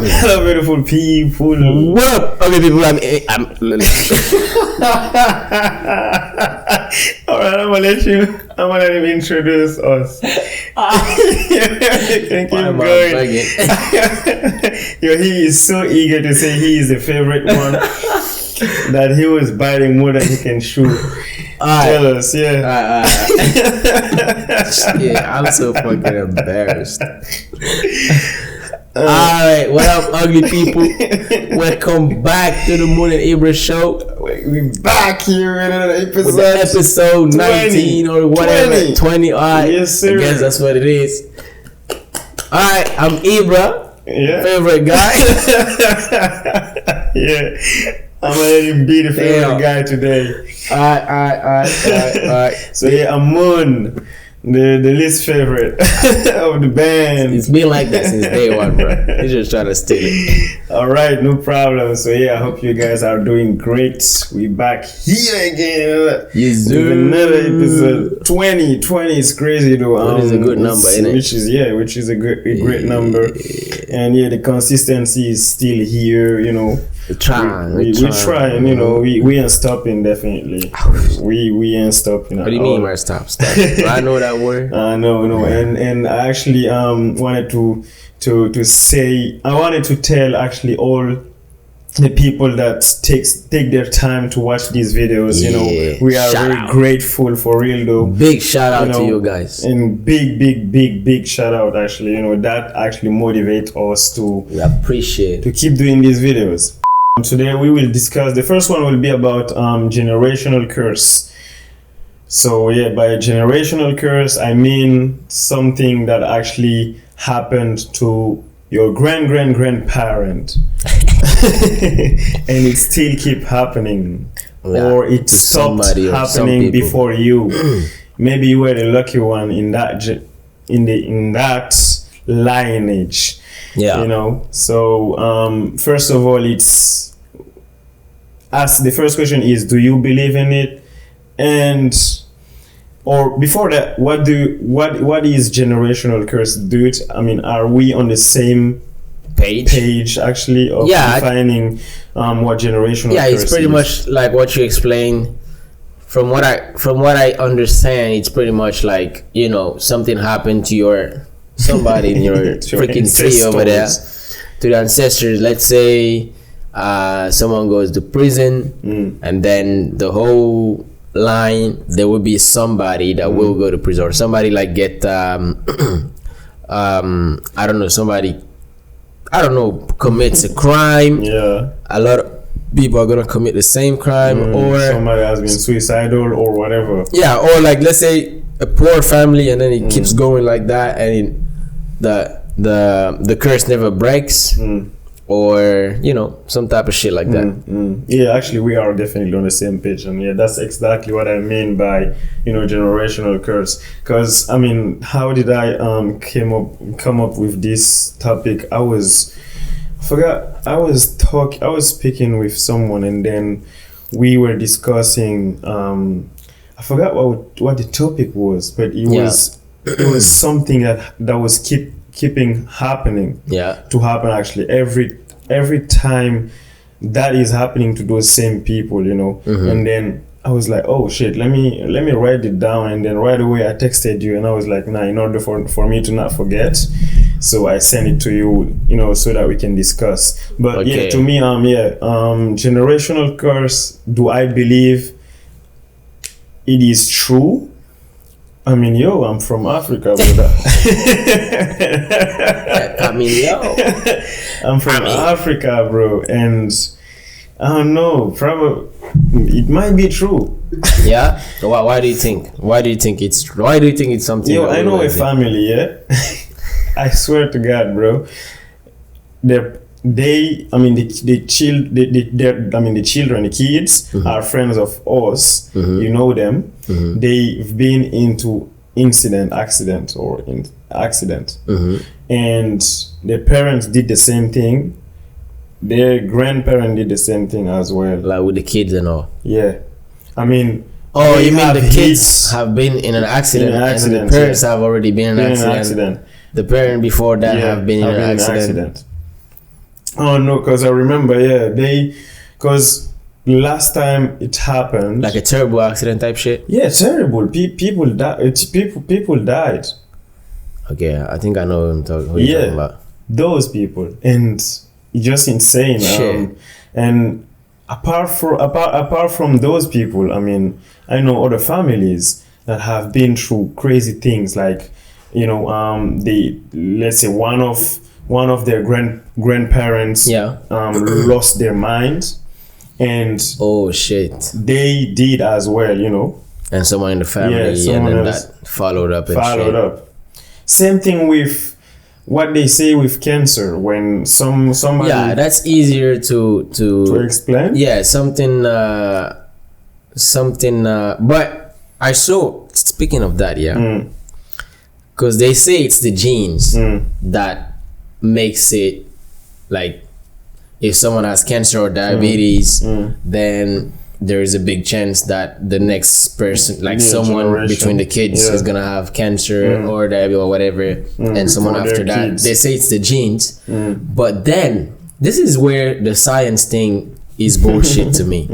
Hello, beautiful people. What up? Okay, people, I'm Alright, I'm gonna let him introduce us. You can keep going. Yo, he is so eager to say he is the favorite one that he was biting more than he can chew. Tell us, yeah. Yeah, I'm so fucking embarrassed. Alright, what up, ugly people? Welcome back to the Moun And Ibra show. We back here in another episode. With episode 19 or whatever. 20. Alright. Yes, sir. I guess that's what it is. Alright, I'm Ibra. Yeah. Favorite guy. Yeah. I'm gonna let him be the favorite guy today. Alright. So yeah, I'm Moun, the least favorite of the band. It's been like that since day one, bro. He's just trying to steal it. Alright, no problem. So yeah, I hope you guys are doing great. We back here again. Yes, with another episode. 20 is crazy though. 20 is a good number, isn't it? Which is a great number. And yeah, the consistency is still here, you know. We're trying, you know, we ain't stopping, definitely. We ain't stopping. What do you mean by stop? Do I know that word? No. And I actually wanted to say, I wanted to tell actually all the people that take their time to watch these videos, you know, we are very grateful, for real though. Big shout out to you guys. And big shout out, actually, you know, that actually motivates us to keep doing these videos. Today we will discuss, the first one will be about generational curse. So yeah, by generational curse I mean something that actually happened to your grandparent and it still keep happening, or it stopped happening before you. Maybe you were the lucky one in that lineage. Yeah, you know. So first of all, the first question is, do you believe in it? And or before that, what is generational curse? Are we on the same page actually of defining what generational curse is? It's pretty much like what you explained. From what I understand, it's pretty much like, you know, something happened to somebody in your freaking tree over there, to the ancestors. Let's say someone goes to prison, and then the whole line, there will be somebody that will go to prison, or somebody like get I don't know, commits a crime. Yeah, a lot of people are gonna commit the same crime, or somebody has been suicidal or whatever. Yeah, or like, let's say a poor family, and then it keeps going like that, and the curse never breaks, or, you know, some type of shit like that. Yeah, actually we are definitely on the same page, and yeah, that's exactly what I mean by, you know, generational curse. Because I mean, how did I come up with this topic? I was speaking with someone, and then we were discussing I forgot what the topic was, but it was something that was keeping happening. To happen actually every time that is happening to those same people, you know. And then I was like, oh shit, let me write it down. And then right away I texted you, and I was like, nah, in order for me to not forget, so I sent it to you, you know, so that we can discuss. But yeah, to me, generational curse, do I believe it is true? I mean, I'm from Africa, brother. I'm from Africa, bro, and I don't know, probably it might be true. Yeah. So why do you think? Why do you think it's something? I know a family. Yeah. I swear to God, bro. The kids are friends of us. You know them. They've been into accident, and their parents did the same thing. Their grandparents did the same thing as well, like with the kids and all. Yeah, I mean, oh, you mean the kids have been in an accident, and the parents have already been in an accident. The parent before that have been in an accident. Oh no, because I remember, because last time it happened, Like a terrible accident type shit. yeah, terrible. People died. People died. Okay, I think I know who you're talking about. Those people, and it's just insane. Shit. And apart from those people, I mean, I know other families that have been through crazy things, like, you know, they, let's say one of their grandparents lost their mind, and oh shit, they did as well, you know, and someone in the family, and then that followed up. Same thing with what they say with cancer, when somebody, that's easier to explain. Something but I saw, speaking of that, because they say it's the genes that makes it, like, if someone has cancer or diabetes, then there is a big chance that the next person, like someone between the kids, is gonna have cancer or diabetes or whatever, and someone after that. Kids. They say it's the genes, but then this is where the science thing is bullshit to me,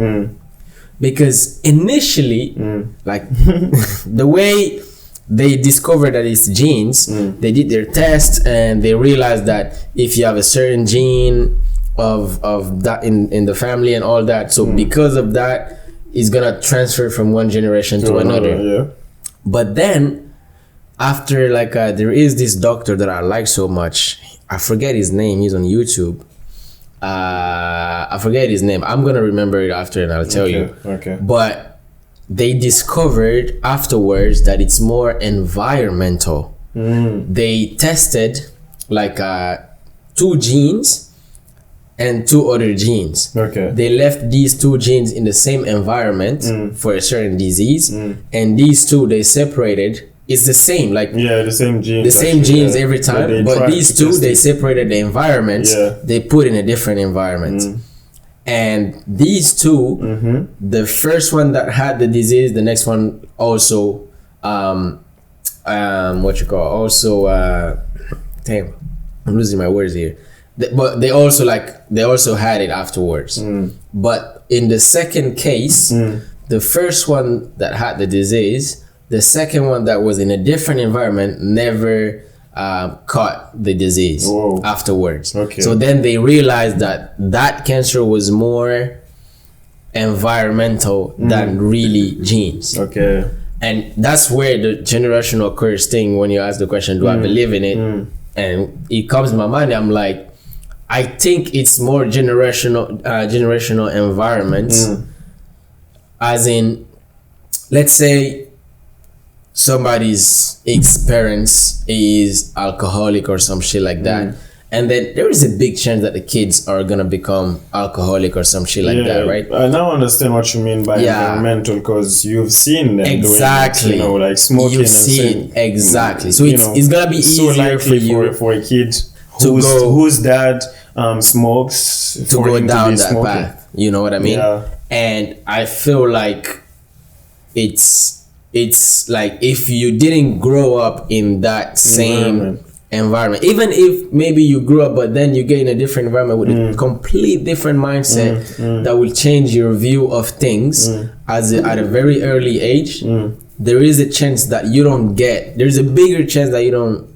because initially, like the way they discovered that it's genes, they did their test and they realized that if you have a certain gene of that in the family and all that, so because of that, it's gonna transfer from one generation to another. But then after, like, there is this doctor that I like so much, I forget his name, he's on YouTube, I forget his name, I'm gonna remember it after and I'll tell you. But they discovered afterwards that it's more environmental. They tested, like, 2 genes and 2 other genes. They left these 2 genes in the same environment for a certain disease, and these 2 they separated. It's the same, like, the same genes, every time, but these 2 they separated the environments. They put in a different environment, and these 2, the first one that had the disease, the next one also damn, I'm losing my words here. But they also had it afterwards. But in the second case, the first one that had the disease, the second one that was in a different environment never caught the disease afterwards. So then they realized that cancer was more environmental than really genes. And that's where the generational curse thing, when you ask the question, do I believe in it? And it comes to my mind, I'm like, I think it's more generational environment, as in, let's say somebody's ex-parents is alcoholic or some shit like that, and then there is a big chance that the kids are gonna become alcoholic or some shit like that, right? I now understand what you mean by environmental, because you've seen them doing it, you know, like smoking. You've seen exactly. So it's gonna be easier for you for a kid whose dad smokes to go down that path. You know what I mean? And I feel like it's like, if you didn't grow up in that same environment, even if maybe you grew up but then you get in a different environment with a complete different mindset that will change your view of things at a very early age, there is a chance that you don't get, there's a bigger chance that you don't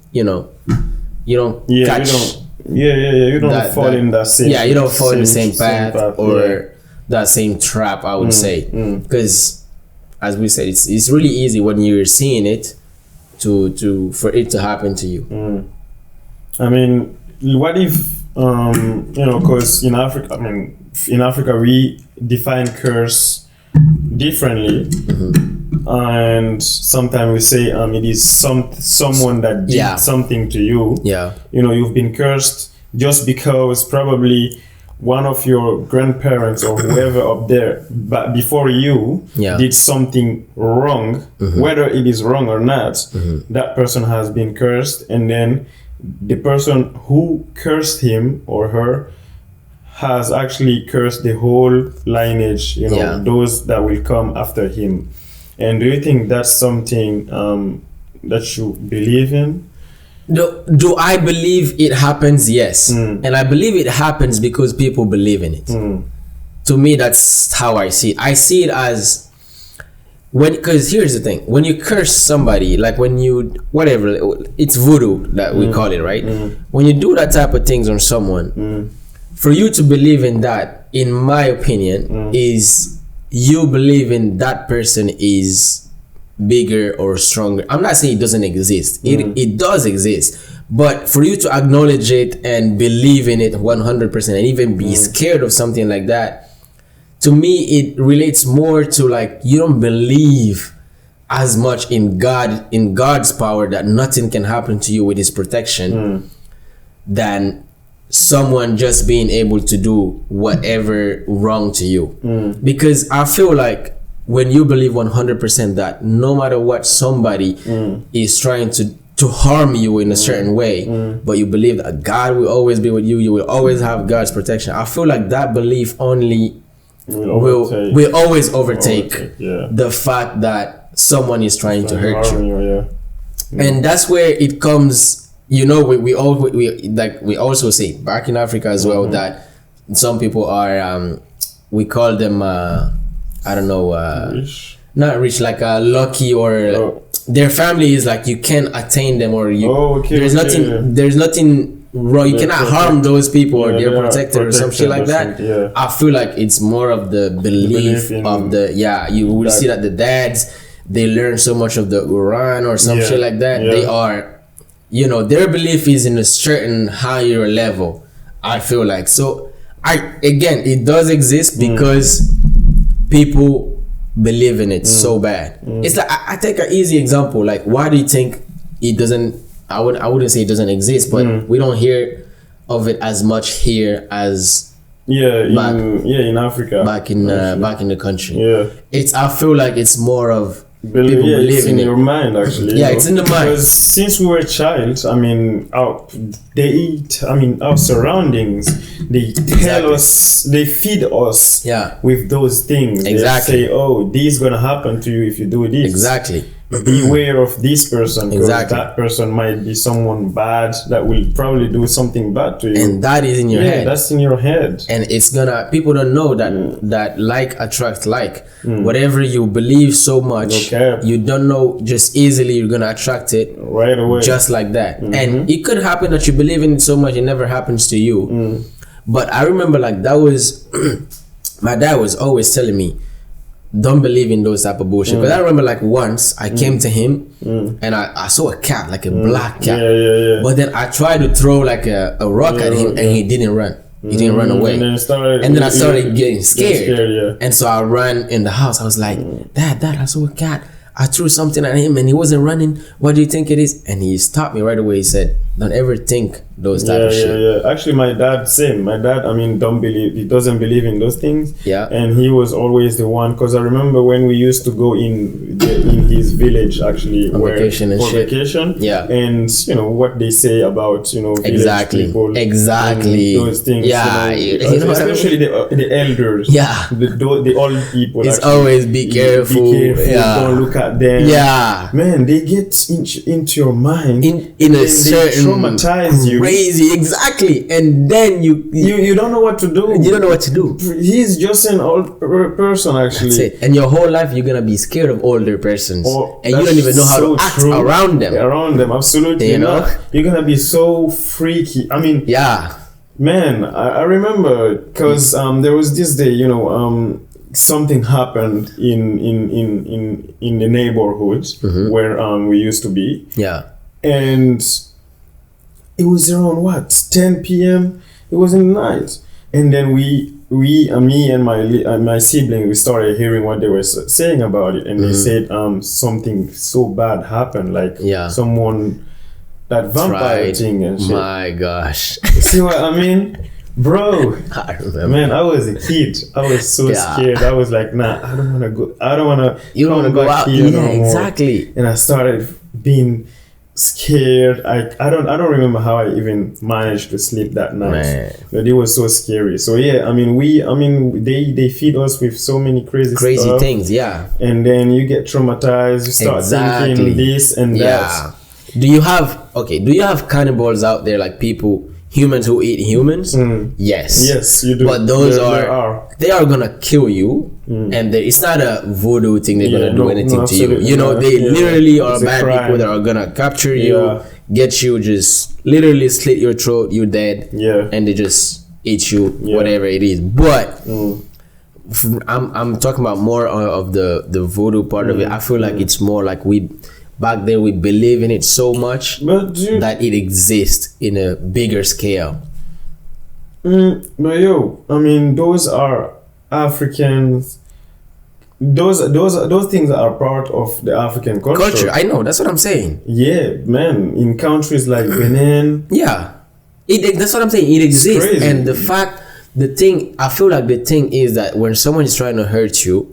catch. You don't fall in that same. You don't fall in the same path or that same trap, I would say, because as we said, it's really easy when you're seeing it for it to happen to you. I mean, what if because in Africa we define curse differently, and sometimes we say it is someone that did something to you. You know, you've been cursed just because probably one of your grandparents or whoever up there but before you did something wrong, whether it is wrong or not, that person has been cursed, and then the person who cursed him or her has actually cursed the whole lineage, those that will come after him. And do you think that's something that you believe in? Do I believe it happens? Yes. And I believe it happens because people believe in it. To me, that's how I see it. I see it as because here's the thing: when you curse somebody, like when you whatever, it's voodoo that we call it, right? When you do that type of things on someone, for you to believe in that, in my opinion, is you believe in that person is bigger or stronger. I'm not saying it doesn't exist. It does exist. But for you to acknowledge it and believe in it 100% and even be scared of something like that, to me, it relates more to like you don't believe as much in God, in God's power, that nothing can happen to you with His protection, than someone just being able to do whatever wrong to you. Because I feel like when you believe 100% that no matter what somebody is trying to harm you in a certain way, but you believe that God will always be with you, you will always have God's protection, I feel like that belief only will always overtake the fact that someone is trying to hurt you. And that's where it comes, you know, we also say back in Africa as well that some people are we call them I don't know, Rich? Not rich, like lucky, or their family is like you can't attain them, or you there's nothing wrong, you cannot harm those people, or they're protected or some shit like that. I feel like it's more of the belief of the you will see that the dads, they learn so much of the Quran or some shit like that. They are, you know, their belief is in a certain higher level, I feel like. So again, it does exist because people believe in it so bad. It's like I take an easy example. Like, why do you think it doesn't? I wouldn't say it doesn't exist, but we don't hear of it as much here as in Africa, back in the country. I feel like it's more of people it's believe in your mind, actually. It's in the mind. Because since we were a child, I mean, our surroundings, they tell us, they feed us with those things. Exactly. They say, oh, this is gonna happen to you if you do this. Exactly. Beware of this person, because that person might be someone bad that will probably do something bad to you. And that is in your head. That's in your head. And it's gonna, people don't know that like attracts like. Whatever you believe so much, you don't know, just easily you're gonna attract it right away, just like that. And it could happen that you believe in it so much it never happens to you. But I remember, like, that was my dad was always telling me, don't believe in those type of bullshit. Because I remember, like, once I came to him and I saw a cat, like a black cat. But then I tried to throw like a rock at him and he didn't run. He didn't run away. And then I started getting scared. And so I ran in the house. I was like, Dad, I saw a cat. I threw something at him and he wasn't running. What do you think it is? And he stopped me right away. He said, don't ever think those type of shit. Actually, my dad, same. My dad, I mean, he doesn't believe in those things. And he was always the one, because I remember when we used to go in his village, actually, on vacation and shit. And, you know, what they say about, you know, village people. Those things. You know, especially the elders. The old people. It's always be careful. Don't look at them. Man, they get into your mind in a certain traumatize you. Crazy, exactly. And then you don't know what to do. You don't know what to do. He's just an old person, actually. That's it. And your whole life you're gonna be scared of older persons, and you don't even know how to act around them. Absolutely. You know, you're gonna be so freaky. I mean, man, I remember, because there was this day, you know, something happened in the neighborhood where we used to be. And it was around 10 p.m. It was in the night, and then me and my sibling, we started hearing what they were saying about it, and they said something so bad happened, like someone, that vampire thing and shit. My gosh. See what I mean? Bro, I remember. Man, I was a kid. I was so scared. I was like, nah, I don't want to go. I don't want to. You don't go out here no more. Exactly. And I started being scared. I don't remember how I even managed to sleep that night. Man. But it was so scary. So yeah, I mean, they feed us with so many crazy stuff, things. And then you get traumatized. You start thinking this and that. Do you have okay, do you have cannibals out there, like people, humans who eat humans? Yes. Yes, you do. But those they are gonna kill you, and it's not a voodoo thing. They're gonna do anything to you. You know, they literally are bad people that are gonna capture you, get you, just literally slit your throat, you're dead. Yeah. And they just eat you, whatever it is. But I'm talking about more of the voodoo part of it. I feel like it's more like back then we believe in it so much that it exists in a bigger scale. But yo, I mean, those are Africans. Those things are part of the African culture. I know, that's what I'm saying. Yeah, man. In countries like Benin. Yeah, that's what I'm saying. It exists, and I feel like the thing is that when someone is trying to hurt you,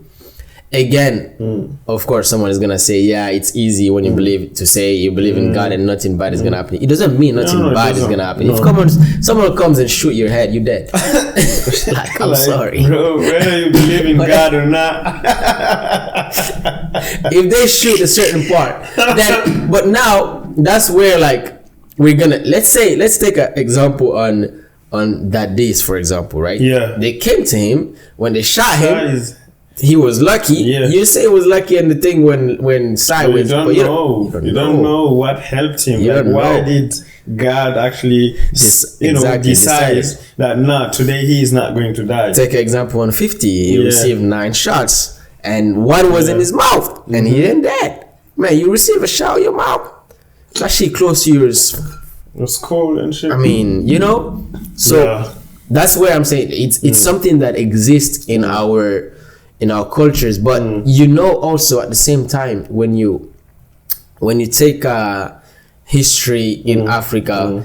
again, of course, someone is gonna say, "Yeah, it's easy when you believe in God and nothing bad is gonna happen." It doesn't mean nothing bad is gonna happen. If someone comes and shoot your head, you're dead. Like, I'm sorry, bro. Whether you believe in God or not, if they shoot a certain part, then. But now that's where, like, we're gonna let's take an example on that days, for example, right? Yeah. They came to him when they shot him. He was lucky. Yeah. You say he was lucky in the thing when Sai went. You don't know what helped him. Like, why did God actually decide that today he is not going to die? Take an example on 50. He received 9 shots and one was in his mouth and he didn't dead. Man, you receive a shot in your mouth. It's actually close to yours. It's cold and shit. I mean, so that's where I'm saying it's something that exists in our cultures, but also at the same time, when you take history in Africa,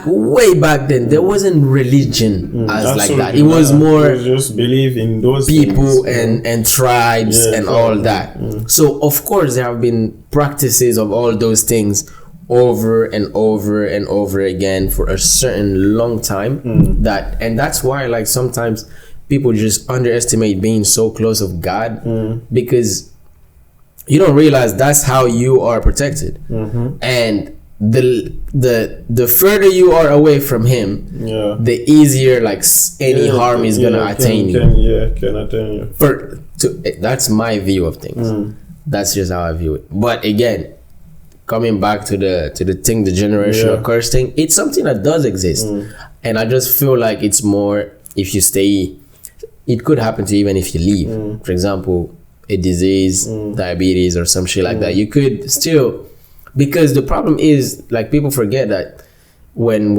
way back then, there wasn't religion like that. It was more just believe in those people and tribes and all that. So of course there have been practices of all those things over and over and over again for a certain long time. That's why, like, sometimes people just underestimate being so close of God, because you don't realize that's how you are protected. And the further you are away from him, the easier, like, any harm is gonna attain you. Can attain you. That's my view of things. That's just how I view it. But again, coming back to the thing, the generational curse thing, it's something that does exist, and I just feel like it's more if you stay. It could happen to you even if you leave. For example, a disease, diabetes, or some shit like that. You could still, because the problem is, like, people forget that when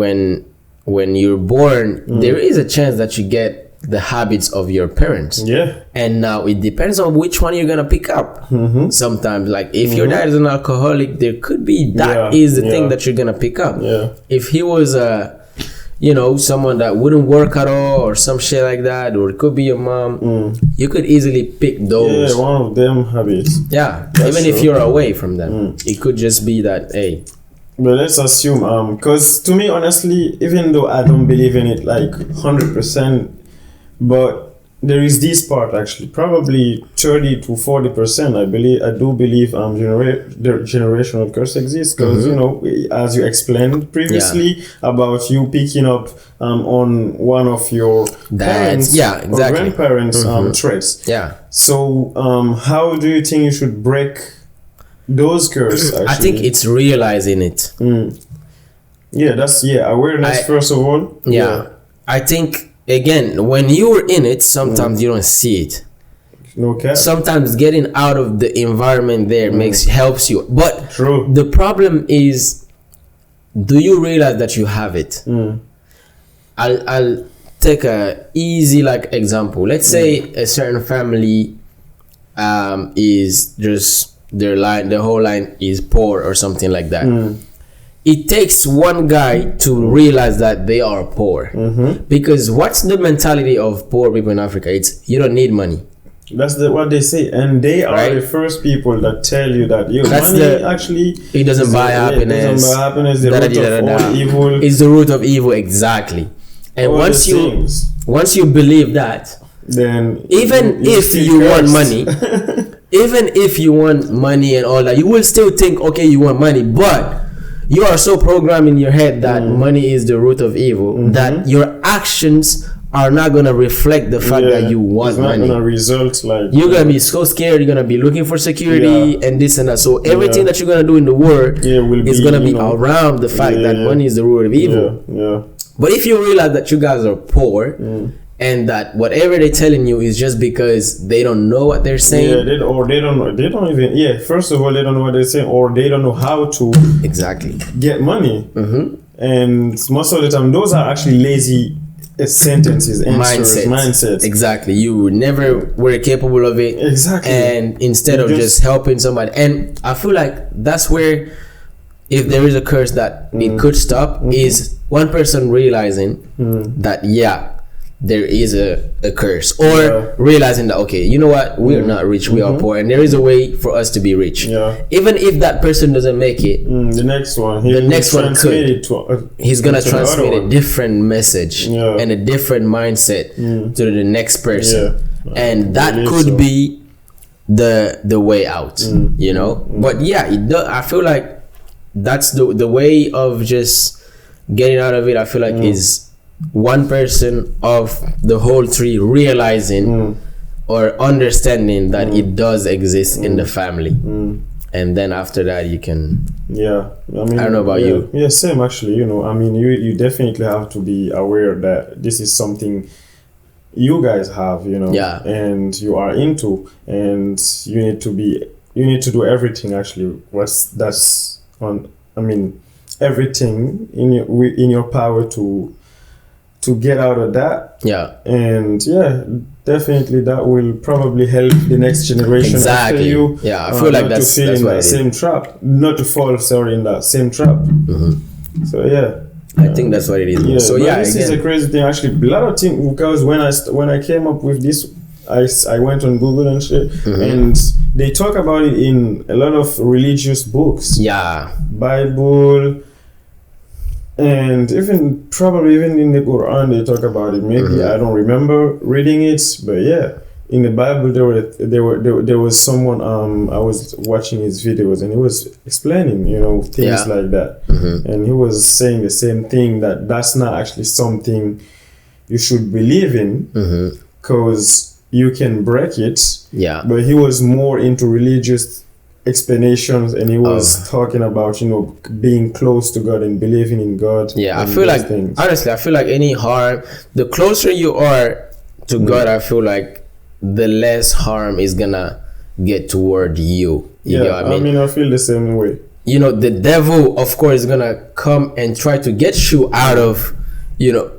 you're born, there is a chance that you get the habits of your parents. Yeah. And now it depends on which one you're gonna pick up. Sometimes, like, if your dad is an alcoholic, there could be that is the thing that you're gonna pick up. Yeah. If he was someone that wouldn't work at all or some shit like that, or it could be your mom, you could easily pick those. Yeah, one of them habits. Yeah, even if you're away from them, it could just be that, hey. But let's assume, because to me, honestly, even though I don't believe in it like 100%, but there is this part actually, probably 30 to 40%. I do believe the generational curse exists, because as you explained previously about you picking up on one of your parents or grandparents' traits. Yeah. So how do you think you should break those curses? I think it's realizing it. Yeah, that's awareness first of all. Yeah. I think, again, when you're in it, sometimes you don't see it. No cap. Sometimes getting out of the environment there helps you. But the problem is, do you realize that you have it? I'll take a easy example. Let's say a certain family is just their whole line is poor or something like that. It takes one guy to realize that they are poor. Because what's the mentality of poor people in Africa? It's you don't need money. That's what they say, and they are the first people that tell you that money actually it doesn't buy happiness. It doesn't buy happiness. The root of all evil. It's the root of evil, exactly. And once you believe that, then even if you want money, even if you want money and all that, you will still think, okay, you want money, but you are so programmed in your head that money is the root of evil that your actions are not gonna reflect the fact that you want it's not money. gonna result like You're gonna be so scared. You're gonna be looking for security and this and that. So everything that you're gonna do in the world is gonna be around the fact that money is the root of evil. But if you realize that you guys are poor and that whatever they're telling you is just because they don't know what they're saying, they don't even first of all, they don't know what they're saying, or they don't know how to exactly get money. And most of the time, those are actually lazy sentences, mindsets. Exactly. You never were capable of it. Exactly. And instead of just helping somebody, and I feel like that's where, if there is a curse that it could stop, is one person realizing that there is a curse, or realizing that, okay, you know what, we are not rich, we are poor, and there is a way for us to be rich. Even if that person doesn't make it, the next one could. He's gonna transmit a different message and a different mindset to the next person, and that could be the way out. You know, but I feel like that's the way of just getting out of it. I feel like is one person of the whole three realizing or understanding that it does exist in the family, and then after that you can I mean, I don't know about you. Same actually. You know, I mean, you definitely have to be aware that this is something you guys have, you know, and you are into, and you need to do everything actually everything in your power to get out of that. And definitely that will probably help the next generation after you. I feel like that's in that same trap, not to fall in that same trap. So I think that's what it is. So this is a crazy thing actually. A lot of things, because when I came up with this, I went on Google and shit, and they talk about it in a lot of religious books. Bible. And probably even in the Quran they talk about it. Maybe I don't remember reading it, but in the Bible there was someone I was watching his videos, and he was explaining, you know, things like that, and he was saying the same thing, that that's not actually something you should believe in, because you can break it. But he was more into religious explanations, and he was talking about, you know, being close to God and believing in God. I feel like honestly, I feel like any harm, the closer you are to God, I feel like the less harm is gonna get toward you. You know what I mean? I feel the same way. You know, the devil, of course, is gonna come and try to get you out of your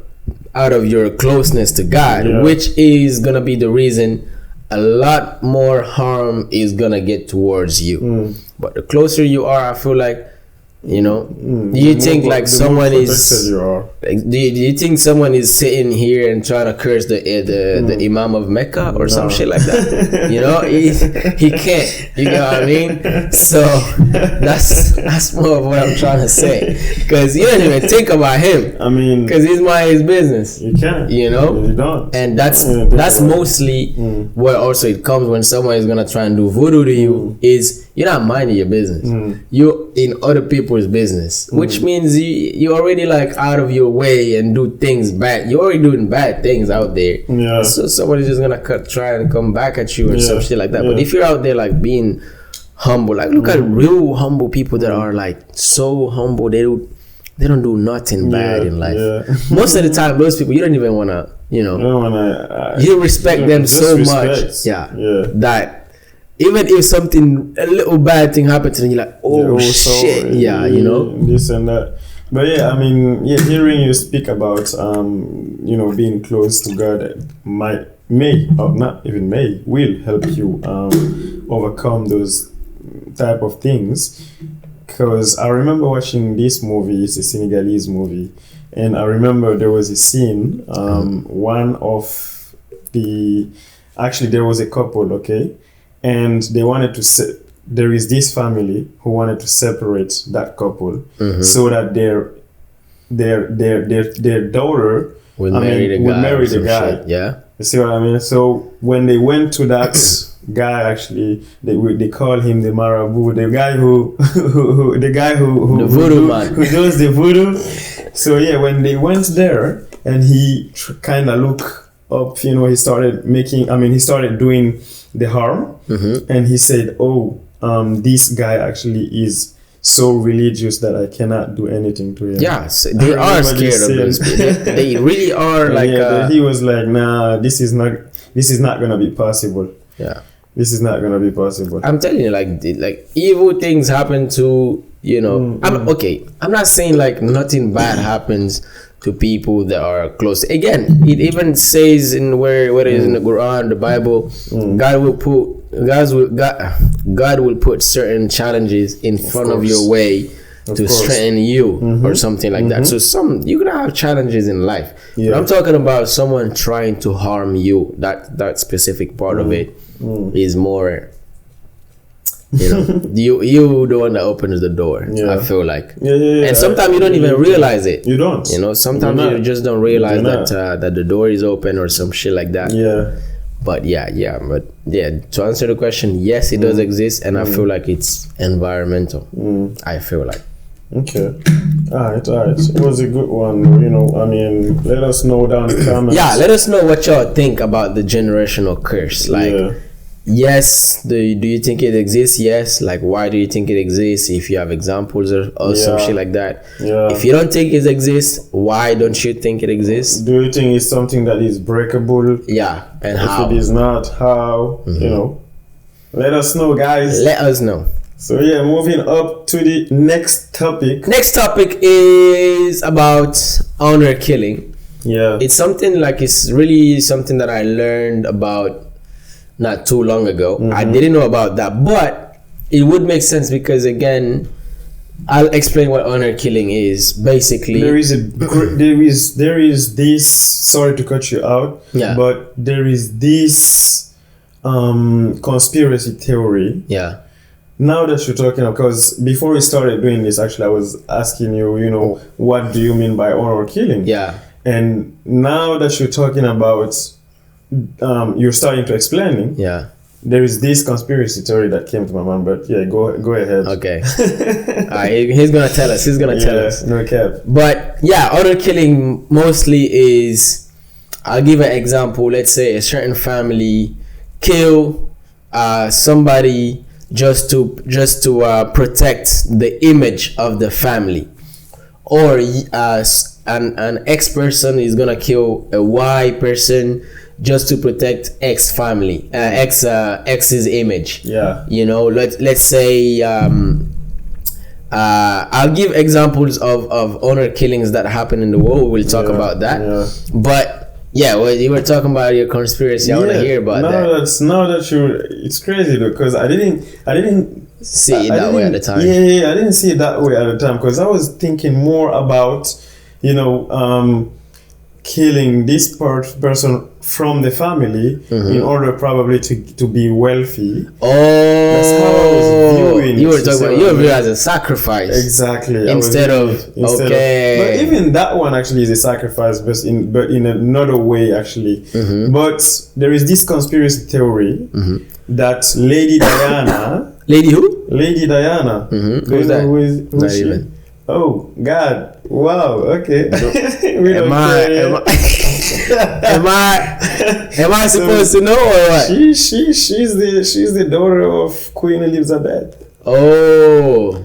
closeness to God, which is gonna be the reason a lot more harm is gonna get towards you. But the closer you are, I feel like, you know, do you think like someone is do you think someone is sitting here and trying to curse the Imam of Mecca or some shit like that? You know, he can't, you know what I mean? So that's more of what I'm trying to say, because you don't even think about him. I mean, because he's minding his business. You can't, you know, you don't. And that's mostly where also it comes when someone is gonna try and do voodoo to you, is you're not minding your business. You're in other people's business, which means you already like out of your way and do things bad. You're already doing bad things out there. So somebody's just gonna try and come back at you or some shit like that. But if you're out there like being humble, like look at real humble people that are like so humble, they don't do nothing bad in life. Most of the time, those people you don't even wanna, you know, you respect them so much, that even if something, a little bad thing happens to them, you're like, oh shit, you know, this and that. But I mean, hearing you speak about, you know, being close to God will help you overcome those type of things. Because I remember watching this movie, it's a Senegalese movie, and I remember there was a scene, there was a couple, okay? And they wanted to there is this family who wanted to separate that couple, so that their daughter would marry the guy. Yeah, you see what I mean? So when they went to that guy actually, they call him the Marabu, the guy who the voodoo man who does the voodoo. So yeah, when they went there and he kind of looked up, he started doing the harm, and he said, this guy actually is so religious that I cannot do anything to him. Yeah, so they are scared of those people. They really are like. He was like, nah, this is not gonna be possible. Yeah, this is not gonna be possible. I'm telling you, like evil things happen to I'm not saying like nothing bad happens to people that are close. Again, it even says in where it is in the Quran, the Bible, God will put certain challenges in front of your way to strengthen you or something like that. So you're gonna have challenges in life. But I'm talking about someone trying to harm you. That specific part of it is more. You the one that opens the door. I feel like. And sometimes you don't even realize it. You don't. Sometimes you just don't realize that the door is open or some shit like that. But to answer the question, yes, it does exist, and I feel like it's environmental. I feel like. Okay. All right. It was a good one. Let us know down in the comments. Yeah, let us know what y'all think about the generational curse. Yes, do you think it exists? Yes. Like, why do you think it exists? If you have examples or some shit like that. If you don't think it exists, why don't you think it exists? Do you think it's something that is breakable? Yeah, and how? If it is not, how? Let us know, guys. Let us know. So moving up to the next topic. Next topic is about honor killing. It's something it's really something that I learned about not too long ago. I didn't know about that, but it would make sense because, again, I'll explain what honor killing is. Basically, there is this. Sorry to cut you out. But there is this conspiracy theory. Now that you're talking, because before we started doing this, actually, I was asking you, what do you mean by honor killing? And now that you're talking about. You're starting to explain. There is this conspiracy theory that came to my mind, but go ahead. Okay. He's gonna tell us. No cap. But honor killing mostly is. I'll give an example. Let's say a certain family kill somebody just to protect the image of the family, or an X person is gonna kill a Y person just to protect X family, X's image. Let's say I'll give examples of honor killings that happen in the world. We'll talk about that. But you were talking about your conspiracy. I want to hear about that. Now that it's crazy though, because I didn't see it that way at the time. I didn't see it that way at the time, because I was thinking more about killing this person from the family in order probably to be wealthy. That's how I was viewing it. You were talking about your view as a sacrifice. Exactly. Instead of but even that one actually is a sacrifice, but in another way actually. But there is this conspiracy theory that Lady Diana. Lady who? Lady Diana. Who's that? Who's she? Even. Oh God! Wow. Okay. Am I supposed to know or what? She's the daughter of Queen Elizabeth. Oh,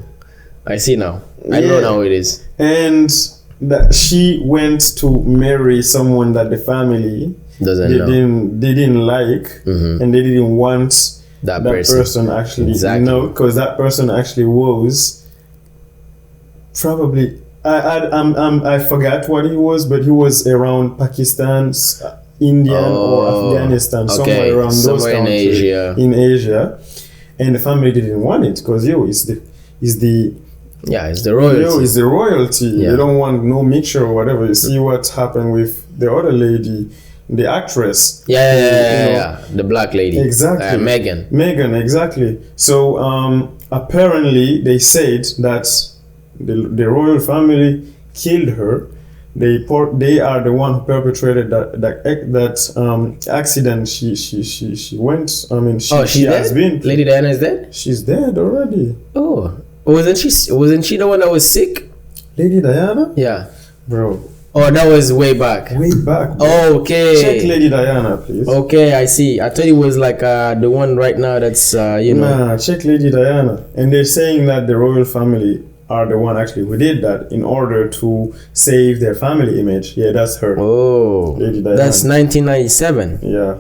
I see now. I know now it is. And that she went to marry someone that the family didn't like, and they didn't want that person actually. Because that person actually was. Probably, I forgot what he was, but he was around Pakistan, India, or Afghanistan, somewhere around those countries in Asia, and the family didn't want it because it's the royalty. It's the royalty. They don't want no mixture or whatever. You see what happened with the other lady, the actress. The black lady. Exactly. Meghan, exactly. So apparently they said that. The royal family killed her they are the one who perpetrated that accident. She went. I mean, she has dead? been. Lady Diana is dead. She's dead already. Oh, wasn't she the one that was sick? Lady Diana? Yeah, bro. Oh, that was way back. Way back. Oh, okay. Check Lady Diana, please. Okay, I see. I thought it was like the one right now that's Nah, check Lady Diana. And they're saying that the royal family are the one actually who did that in order to save their family image. Yeah, that's her. Oh, Lady Diana. That's 1997. Yeah.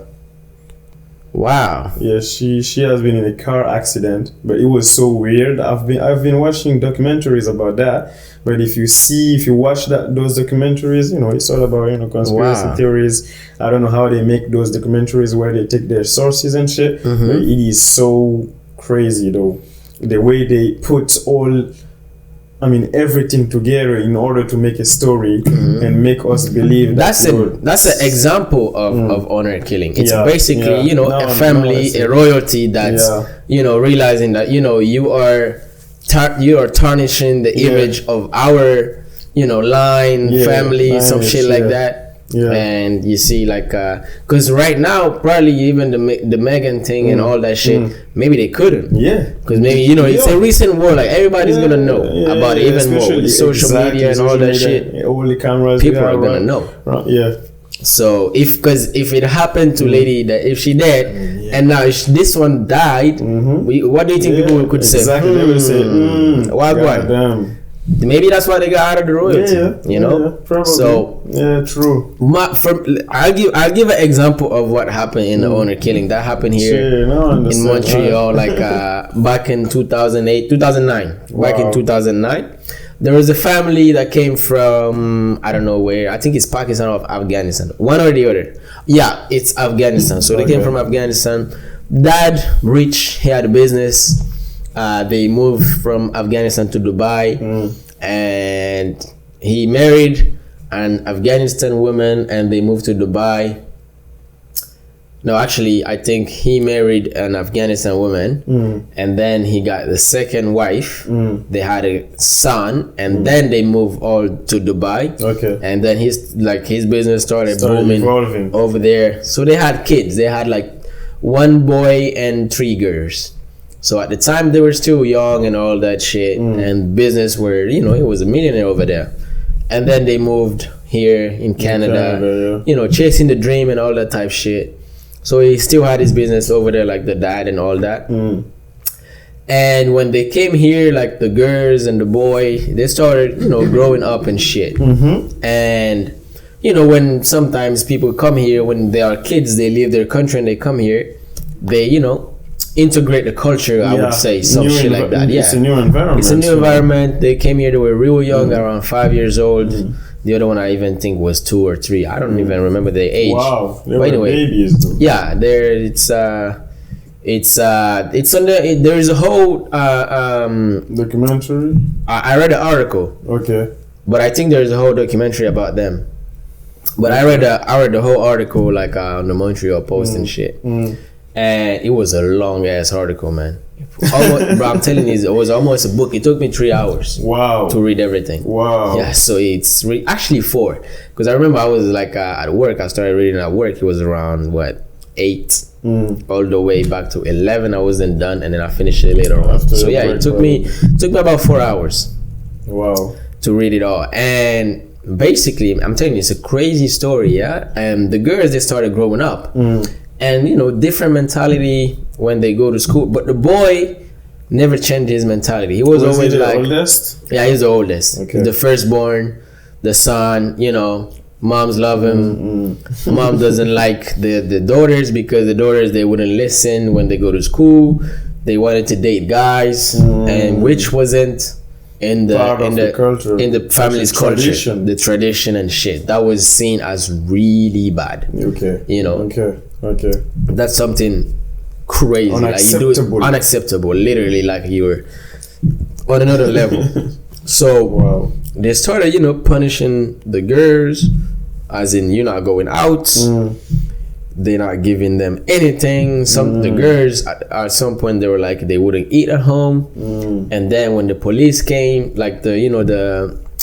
Wow. Yeah, she has been in a car accident, but it was so weird. I've been watching documentaries about that. But if you watch those documentaries, it's all about conspiracy theories. I don't know how they make those documentaries where they take their sources and shit. Mm-hmm. But it is so crazy though, the way they put everything together in order to make a story and make us believe that's an example of honor killing. It's basically a family, a royalty that's realizing that you are tarnishing the image of our line, family, some shit like that. Yeah. And you see, like, because right now, probably even the Megan thing and all that shit, maybe they couldn't. Yeah. Because maybe, it's a recent war. Like, everybody's going to know about it even more. With the social media and all that shit. All the cameras. People are going to know. Right. Yeah. So, if it happened to lady, that if she dead, and now this one died, what do you think people could say? Exactly. They would say, why? Maybe that's why they got out of the royalty. Probably. So true. I'll give an example of what happened in the honor killing that happened here in Montreal, like back in 2009. Wow. Back in 2009, there was a family that came from I don't know where. I think it's Pakistan or Afghanistan, one or the other. Yeah, it's Afghanistan. So they came from Afghanistan. Dad rich, he had a business. They moved from Afghanistan to Dubai, and he married an Afghanistan woman, and they moved to Dubai. No, actually, I think he married an Afghanistan woman, and then he got the second wife. They had a son, and then they moved all to Dubai. Okay. And then his business started booming evolving over there. So they had kids. They had like 1 boy and 3 girls. So at the time they were still young and all that shit, and business where it was a millionaire over there, and then they moved here in Canada, chasing the dream and all that type shit. So he still had his business over there, like the dad and all that. And when they came here, like the girls and the boy, they started growing up and shit. And when sometimes people come here when they are kids, they leave their country and they come here, they integrate the culture, I would say, some shit like that. Yeah, it's a new environment. It's a new environment. They came here, they were real young, around 5 years old. The other one I even think was 2 or 3. I don't even remember their age. Wow, they were babies though. Yeah, it's on the. There is a whole documentary. I read an article. Okay. But I think there's a whole documentary about them. But I read the whole article like on the Montreal Post and shit. And it was a long ass article, man. Almost, bro, I'm telling you, it was almost a book. It took me 3 hours. Wow. To read everything. Wow. Yeah, so it's actually 4, because I remember I was like at work. I started reading at work. It was around 8, all the way back to 11. I wasn't done, and then I finished it later on. So yeah, it took me about 4 hours. Wow. To read it all, and basically, I'm telling you, it's a crazy story. Yeah, and the girls, they started growing up. And different mentality when they go to school, but the boy never changed his mentality. He was always he the like oldest? Yeah, he's the oldest. Okay. The firstborn, the son. Moms love him. Mom doesn't like the daughters, because the daughters, they wouldn't listen when they go to school. They wanted to date guys, and which wasn't in the culture, in the family's culture, the tradition and shit. That was seen as really bad. Okay. Okay. That's something crazy. Unacceptable. Like unacceptable. Literally, like you were on another level. So they started, punishing the girls, as in you're not going out. They're not giving them anything. The girls at some point, they were like, they wouldn't eat at home. And then when the police came, like the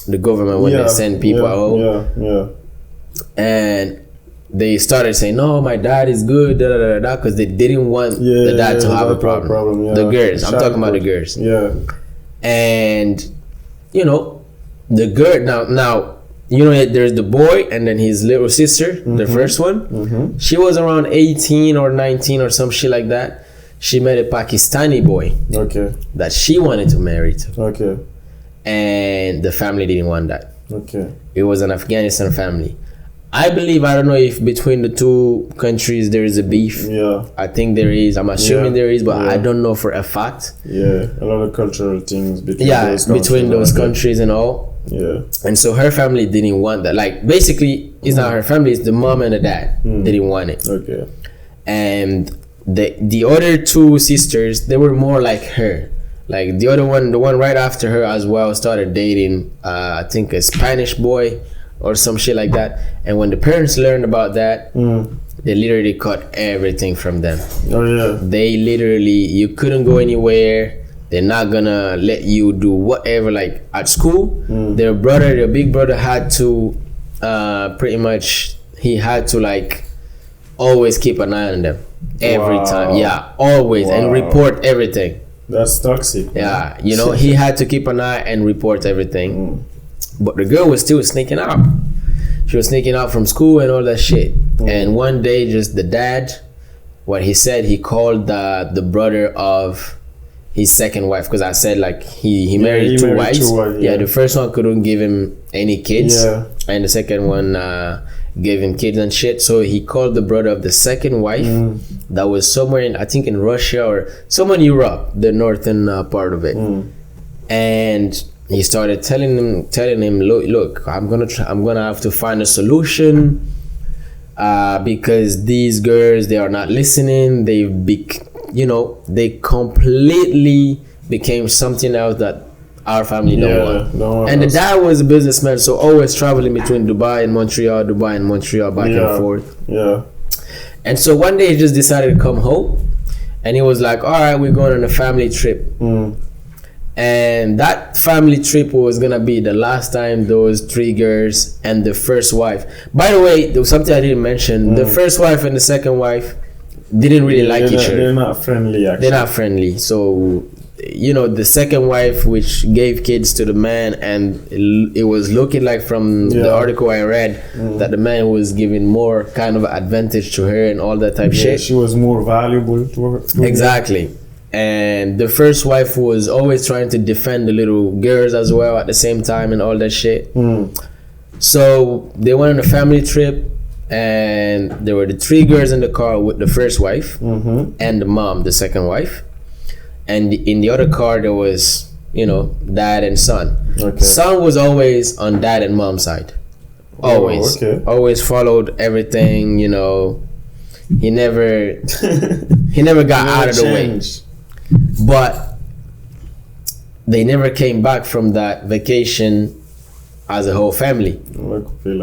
the government when they send people at home. Yeah. And they started saying, "No, my dad is good," because they didn't want the dad to have a problem. The girls, I'm talking about the girls. Yeah. And you know, the girl now. You know, there's the boy and then his little sister, the first one. She was around 18 or 19 or some shit like that. She met a Pakistani boy. Okay. That she wanted to marry to. Okay. And the family didn't want that. Okay. It was an Afghanistan family. I don't know if between the two countries there is a beef. Yeah. I think there is. I'm assuming there is, but I don't know for a fact. Yeah, a lot of cultural things between those countries and all. Yeah. And so her family didn't want that. Like, basically, it's not her family, it's the mom and the dad. They didn't want it. Okay. And the other two sisters, they were more like her. Like, the other one, the one right after her as well, started dating, I think, a Spanish boy or some shit like that. And when the parents learned about that, they literally cut everything from them. Oh, yeah. They literally, you couldn't go anywhere. They're not gonna let you do whatever. Like at school, their big brother had to pretty much, he had to like always keep an eye on them every time. Yeah, always. And report everything. That's toxic. Yeah, you know, he had to keep an eye and report everything. But the girl was still sneaking out. She was sneaking out from school and all that shit. And one day, just the dad, what he said, he called the brother of his second wife, because I said like he married two wives. Yeah, the first one couldn't give him any kids, and the second one gave him kids and shit. So he called the brother of the second wife that was somewhere in, I think, in Russia or somewhere in Europe, the northern part of it, and he started telling him, look, I'm gonna have to find a solution, because these girls, they are not listening. They completely became something else that our family don't want. And the dad was a businessman, so always traveling between Dubai and Montreal, back and forth. Yeah. And so one day he just decided to come home, and he was like, all right, we're going on a family trip. And that family trip was gonna be the last time those three girls and the first wife. By the way, there was something I didn't mention. The first wife and the second wife didn't really like each other. They're not friendly, actually. They're not friendly. So, you know, the second wife, which gave kids to the man, and it was looking like from the article I read that the man was giving more kind of advantage to her and all that type shit. She was more valuable to her. Exactly. And the first wife was always trying to defend the little girls as well at the same time and all that shit. So they went on a family trip, and there were the three girls in the car with the first wife and the mom, the second wife. And in the other car, there was, you know, dad and son. Son was always on dad and mom's side. Always. Always followed everything, you know. He never got out of the way. But they never came back from that vacation as a whole family. Dis-nous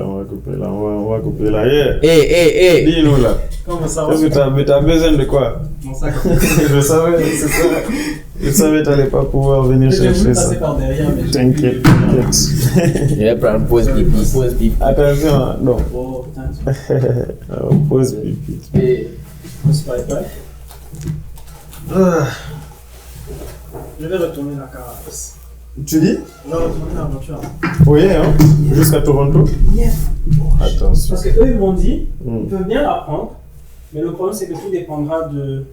là. Comment ça va? Est-ce que t'as besoin de quoi? Mon sac. Je savais, c'est ça. Je savais que t'allais pas pouvoir venir chercher ça. T'inquiète. Je vais prendre pause pipi. Attention, non. Oh, putain. Pause pipi. Et on se parle pas. Je vais retourner la carapace. Tu dis? Je vais retourner la voiture. Oui, hein? Jusqu'à Toronto? Yeah. Attention. Parce que eux, ils m'ont dit, ils peuvent bien la prendre, mais le problème, c'est que tout dépendra de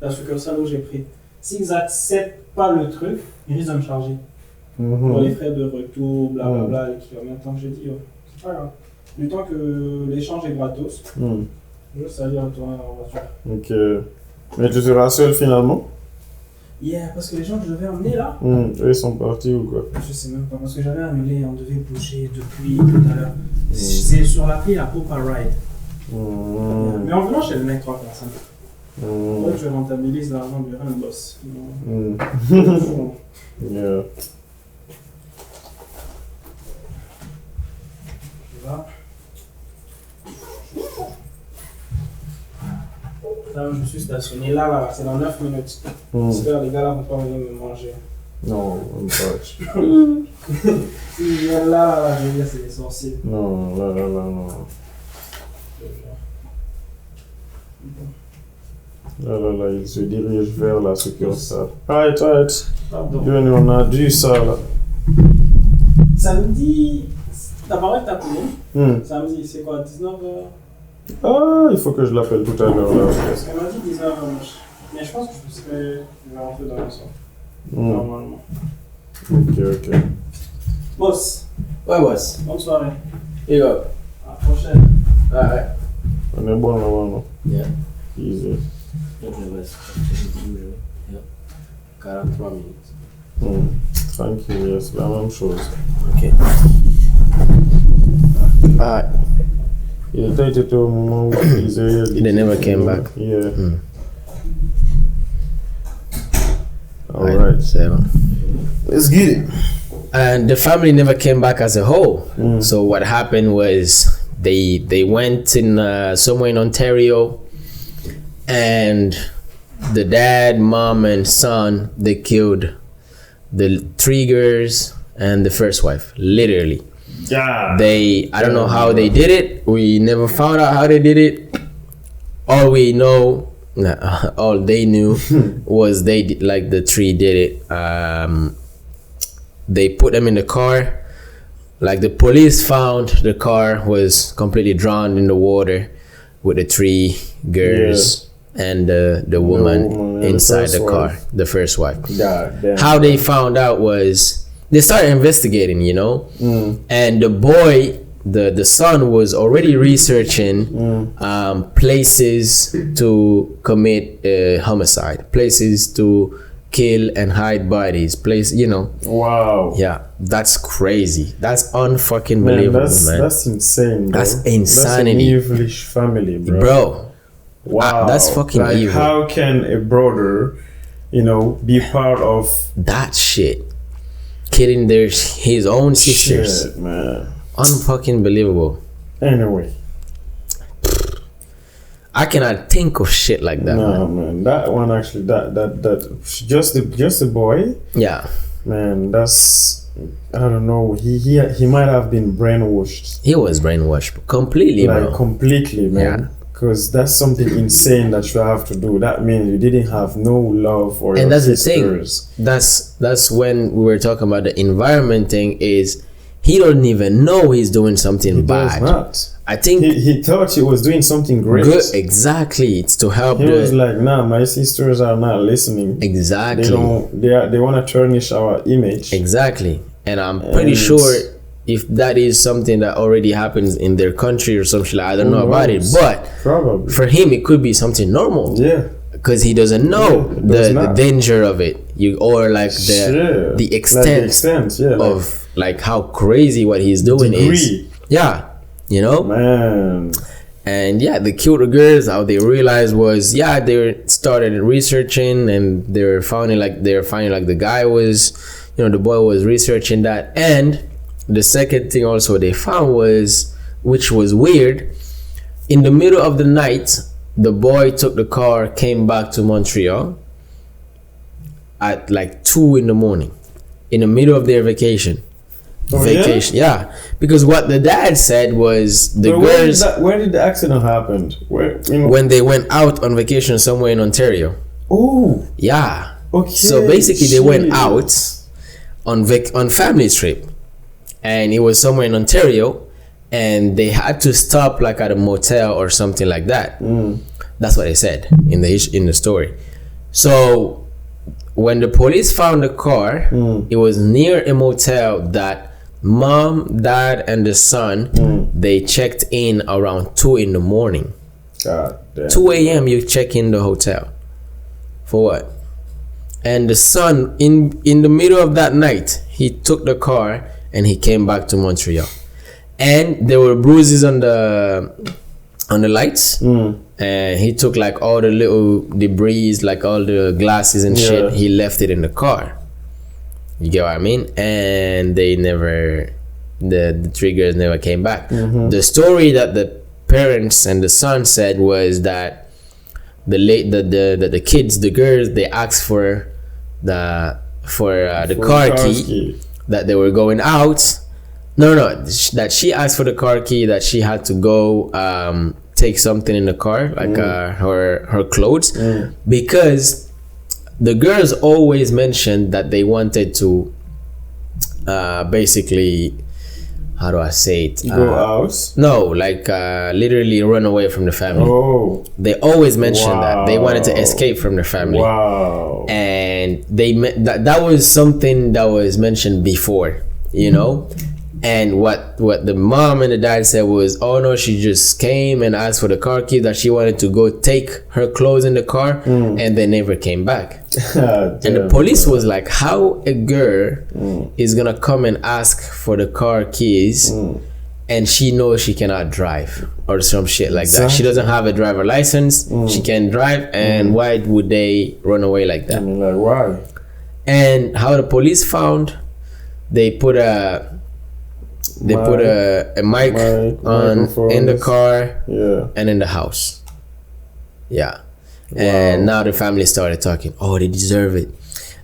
la succursale où j'ai pris. S'ils n'acceptent pas le truc, ils risquent de me charger. Pour les frais de retour, blablabla, les kilomètres. Donc j'ai dit, c'est pas grave. Du temps que l'échange est gratos, je vais aller retourner dans la voiture. Ok. Mais tu seras seul finalement? Yeah, parce que les gens que je devais emmener là, eux ils sont partis ou quoi? je sais même pas, parce que j'avais annulé, on devait bouger depuis tout à l'heure. C'est sur l'appli la Popa Ride. Mais en venant chez le mec, 3 personnes. Donc je rentabilise l'argent du un boss. Yeah. Là. Là où je suis stationné, là, c'est dans 9 minutes. J'espère que les gars là vont pas venir me manger. Non, même pas. Si je viens là, je veux dire, c'est les sorciers. Non, là, non. Là, il se dirige vers la succursale. Arrête. Pardon. On a dû ça, là. Samedi, t'as parlé de ta commune. Samedi, c'est quoi, 19h? Ah, il faut que je l'appelle tout à l'heure, là. Parce qu'elle m'a dit 19h. Mais je pense que je vais rentrer dans le soir. Normalement. Ok. Boss. Ouais, boss. Bonne soirée. Et go. À la prochaine. Alright. On est bon là, non? Yeah. Easy. Ok, boss. 43 minutes. Tranquille, yes, la même chose. Ok. Alright. Il était au moment où il disait... They never came back. Yeah. Alright. So, let's get it. and the family never came back as a whole. So what happened was they went in somewhere in Ontario, and the dad, mom, and son, they killed the 3 girls and the first wife, literally. Yeah. I don't know how they did it. We never found out how they did it. All we know, all they knew was they did, like the 3 did it. They put them in the car. Like the police found the car was completely drowned in the water with the 3 girls and the woman inside the car, wife. the first wife. God damn. How they found out was they started investigating, and the boy, the son, was already researching places to commit homicide, places to kill and hide bodies, Wow. Yeah, that's crazy. That's unfucking Man, believable, man. that's insane, bro. That's insanity. That's an evilish family, bro. Bro, Wow. that's fucking like, evil. How can a brother, be part of that shit, killing his own sisters? shit, man? Unfucking believable. Anyway. I cannot think of shit like that, No, man. man. That one actually, that just the boy, Yeah, man. That's, I don't know. He might have been brainwashed, he was brainwashed completely, like bro. completely, man. Because that's something insane that you have to do. That means you didn't have no love for And your that's sisters. the thing. That's when we were talking about the environment thing. Is he don't even know he's doing something He bad. does not. I think He thought he was doing something great. good. Exactly, it's to help. He was like, "Nah, my sisters are not listening. Exactly. They want to tarnish our image." Exactly. And I'm pretty sure if that is something that already happens in their country or something, I don't know about it. But probably for him, it could be something normal. Yeah. Because he doesn't know the danger of it. Or like the extent, of like how crazy what he's doing is. Yeah. Man. And they killed the girls. How they realized was they started researching, and they were finding like the guy was, the boy was researching that. And the second thing also they found was, which was weird, in the middle of the night, the boy took the car, came back to Montreal at like 2 a.m. in the middle of their vacation. Yeah, because what the dad said was the girls. Where did the accident happen? When they went out on vacation somewhere in Ontario. Oh. Yeah. Okay. So basically, they went out on family trip, and it was somewhere in Ontario, and they had to stop like at a motel or something like that. That's what they said in the story. So when the police found the car, it was near a motel that mom, dad, and the son they checked in around 2 a.m. God damn. 2 a.m. you check in the hotel. For what? And the son, in the middle of that night, he took the car and he came back to Montreal. And there were bruises on the lights. And he took like all the little debris, like all the glasses and shit. He left it in the car. You get what I mean? And they never, the 3 girls never came back. The story that the parents and the son said was that the kids, the girls, they asked for the for the car key that they were going out. No, that she asked for the car key, that she had to go take something in the car, like her clothes, because the girls always mentioned that they wanted to basically, how do I say it? Go out? No, like literally run away from the family. Oh. They always mentioned that they wanted to escape from their family. Wow. And that was something that was mentioned before, you know. And what the mom and the dad said was, oh no, she just came and asked for the car key, that she wanted to go take her clothes in the car, and they never came back. And the police was like, how a girl is gonna come and ask for the car keys and she knows she cannot drive or some shit like that. She doesn't have a driver license, she can't drive, and why would they run away like that? I mean, like, why? And how the police found, they put a mic on in the car and in the house. Yeah. And now the family started talking. Oh, they deserve it.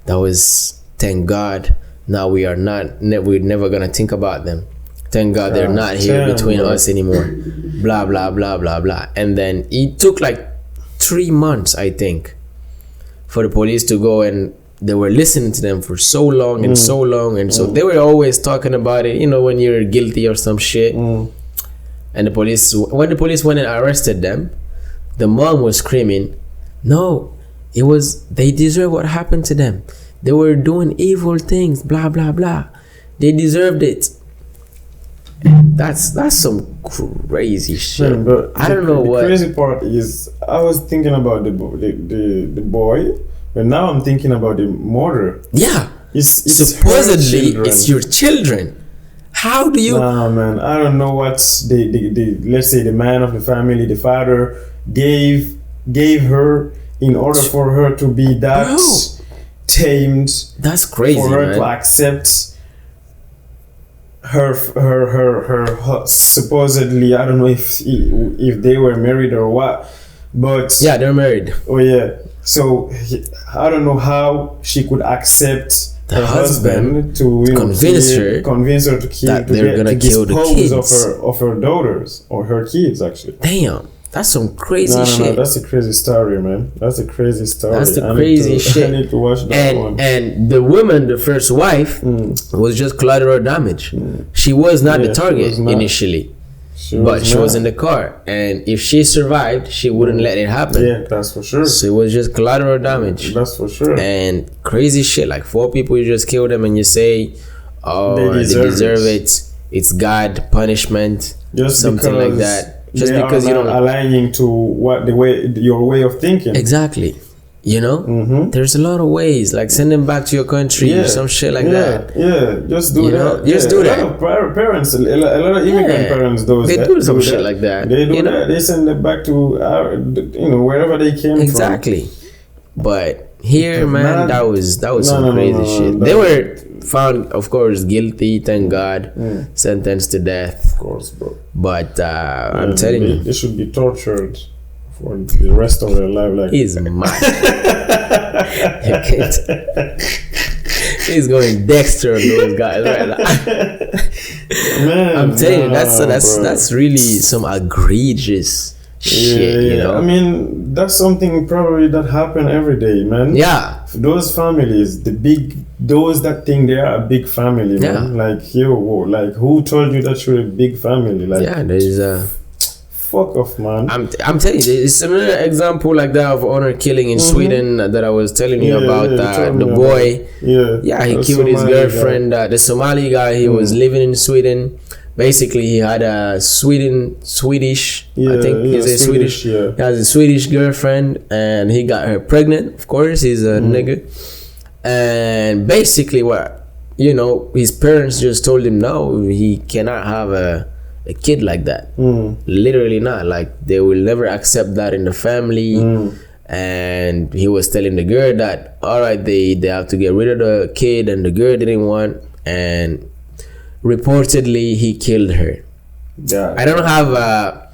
That was, thank God. Now we're never gonna think about them. Thank God they're not here between us anymore. Blah blah blah blah blah. And then it took like 3 months, I think, for the police to go, and they were listening to them for so long and so long, and so they were always talking about it, you know, when you're guilty or some shit. And when the police went and arrested them, the mom was screaming, no, it was, they deserve what happened to them. They were doing evil things, blah blah blah. They deserved it. That's some crazy shit. Man, but I don't know what. The crazy part is, I was thinking about the boy, but now I'm thinking about the mother. Yeah, it's supposedly it's your children. How do you? Nah, man, I don't know what the let's say the man of the family, the father, gave her in order for her to be that tamed. That's crazy, for her man. to accept her supposedly, I don't know if they were married or what, but yeah, they're married. Oh yeah. So I don't know how she could accept her husband to convince her to kill, that they're gonna kill the kids of her daughters or her kids actually. Damn, that's some crazy shit. No, that's a crazy story, man. That's a crazy story. That's the crazy shit. I need to watch that one. And the woman, the first wife, was just collateral damage. She was not the target initially. She was in the car, and if she survived, she wouldn't let it happen. Yeah, that's for sure. So it was just collateral damage. That's for sure. And crazy shit, like 4 people, you just kill them, and you say, "Oh, they deserve it. It's God punishment," just something like that. Just because you don't aligning to your way of thinking. Exactly. You know, there's a lot of ways, like send them back to your country or some shit like that. Yeah, just do that. Just do that. A lot of parents, a lot of immigrant parents, they do some shit like that. They do that. They send them back to wherever they came from. Exactly. But here, man, that was some crazy shit. They were found, of course, guilty. Thank God, sentenced to death. Of course, bro. But I'm telling you, they should be tortured for the rest of their life. Like, he's mad. He's going Dexter on those guys right now. Man, I'm telling you, that's really some egregious shit. You know, I mean, that's something probably that happen every day, man. Yeah, for those families, those that think they are a big family, man. Like like who told you that you're a big family? Like, yeah, there's a. Fuck off, man. I'm telling you, it's another example like that of honor killing in Sweden that I was telling you about. The boy, he killed his girlfriend. The Somali guy, he was living in Sweden. Basically, he had a Swedish. I think he's a Swedish. He has a Swedish girlfriend, and he got her pregnant. Of course, he's a nigga. And basically, his parents just told him no, he cannot have a kid like that. Literally not. Like, they will never accept that in the family. And he was telling the girl that alright, they have to get rid of the kid, and the girl didn't want, and reportedly he killed her. I don't have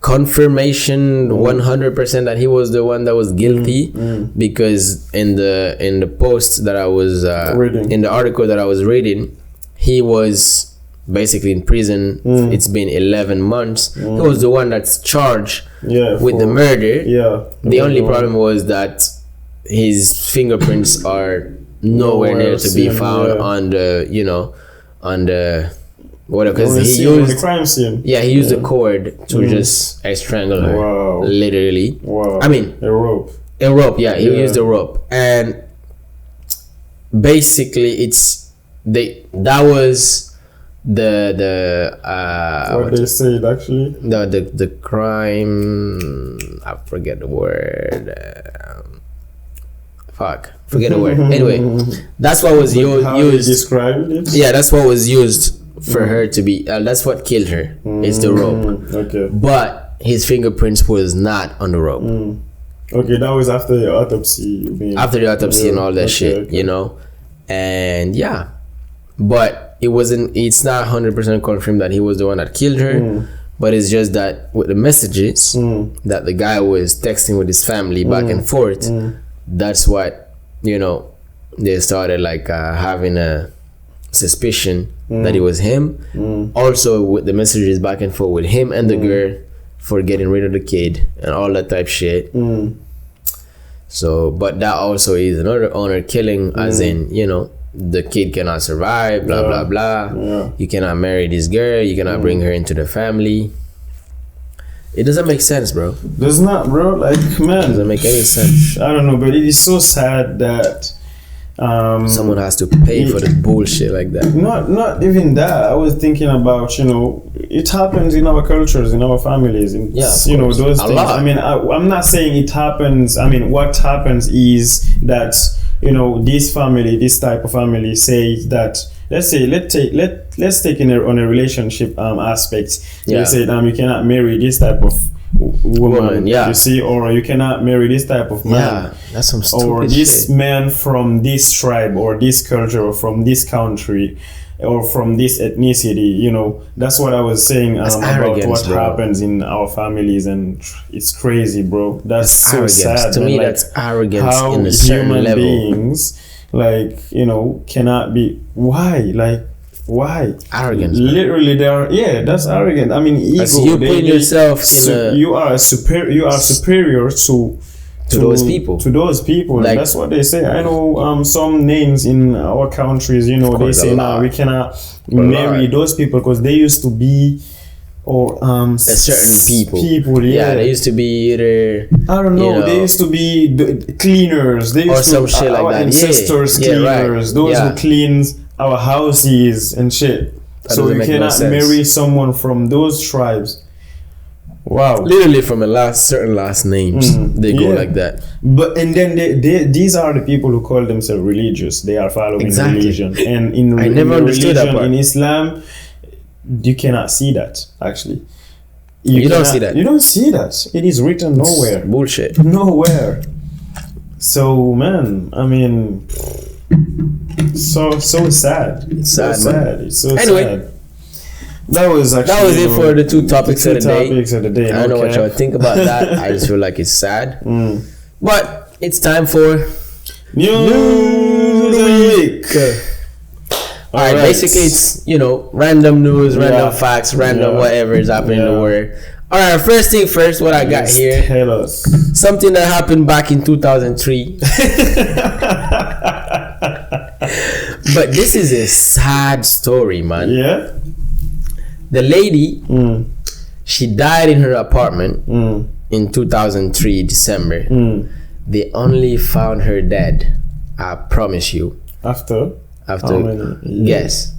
confirmation 100% that he was the one that was guilty, because in the post that I was in the article that I was reading, he was basically in prison. It's been 11 months. He was the one that's charged with the murder. The only problem was that his fingerprints are nowhere near to be found on the on the whatever, because he used the crime scene. He used a cord to just strangle her. Literally. I mean a rope. He used a rope, and basically that was the what they said actually, the crime, I forget the word, forget the word. Anyway, that's what was used. Described it. That's what was used for her to be that's what killed her. It's the rope. Okay, but his fingerprints was not on the rope. Okay, that was after the autopsy. And all that shit, and but it's not 100% confirmed that he was the one that killed her, but it's just that with the messages that the guy was texting with his family back and forth, that's what they started like having a suspicion that it was him. Also with the messages back and forth with him and the girl for getting rid of the kid and all that type shit. So but that also is another honor killing, as in the kid cannot survive, blah blah blah. You cannot marry this girl, you cannot bring her into the family. It doesn't make sense, bro. Does not, bro. Like, man, doesn't make any sense. I don't know, but it is so sad that someone has to pay for the bullshit like that. Not even that. I was thinking about, it happens in our cultures, in our families, in those things. Lot. I mean, I'm not saying it happens. I mean, what happens is that this type of family says that, let's take on a relationship aspect. They say you cannot marry this type of woman, you see, or you cannot marry this type of man. That's some stupid or this shit. man from this tribe or this culture or from this country or from this ethnicity. That's what I was saying about what happens in our families, and it's crazy, bro. That's so arrogance. sad. To me, that's arrogance how in a certain human level. beings cannot be. Why arrogance? Literally, that's arrogant. I mean, ego. You put yourself you are superior to those people. To those people, like, that's what they say. I know some names in our countries. They say we cannot marry those people because they used to be a certain people. They used to be either I don't know. They used to be the cleaners. They used some shit like our that. Ancestors cleaners. Those who cleans our houses and shit. So you cannot marry someone from those tribes. Wow. Literally from certain last names, they go like that. But and then these are the people who call themselves religious. They are following religion, and I never understood that part. In Islam, you cannot see that actually. You don't see that. You don't see that. It is written nowhere. It's bullshit. Nowhere. So man, I mean, so sad. It's sad. It's so anyway, sad. That was it for the two topics of the day. I don't know what y'all think about that. I just feel like it's sad. But it's time for News of the Week. Alright, basically it's, random news, random facts, random whatever is happening in the world. Alright, first thing first, what I got here. Tell us. Something that happened back in 2003. But this is a sad story, man. Yeah? The lady, she died in her apartment in 2003, December. They only found her dead. I promise you. After how many? Guess.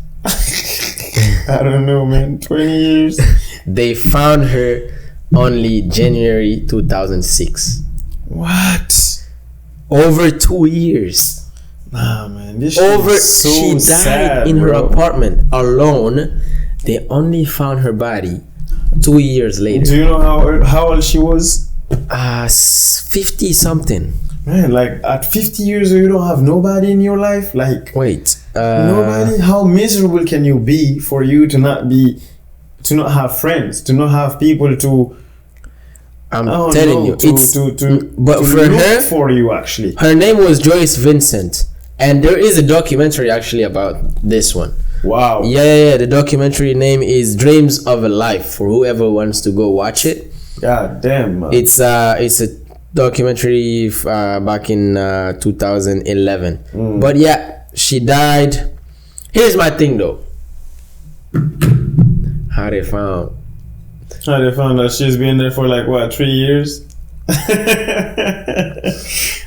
I don't know, man. 20 years. They found her only January 2006. What? Over 2 years. Nah, man. This shit is so she died sad, in her bro. apartment alone. They only found her body 2 years later. Do you know how old she was? 50 something. Man, like at 50 years old, you don't have nobody in your life. Like, wait, nobody. How miserable can you be for you to not have friends, to not have people to I'm telling you, but for look her, for you actually. Her name was Joyce Vincent, and there is a documentary actually about this one. Wow. Yeah. The documentary name is Dreams of a Life, for whoever wants to go watch it. God damn, man. It's a documentary back in 2011. But yeah, she died. Here's my thing though. How they found that she's been there for like what, 3 years?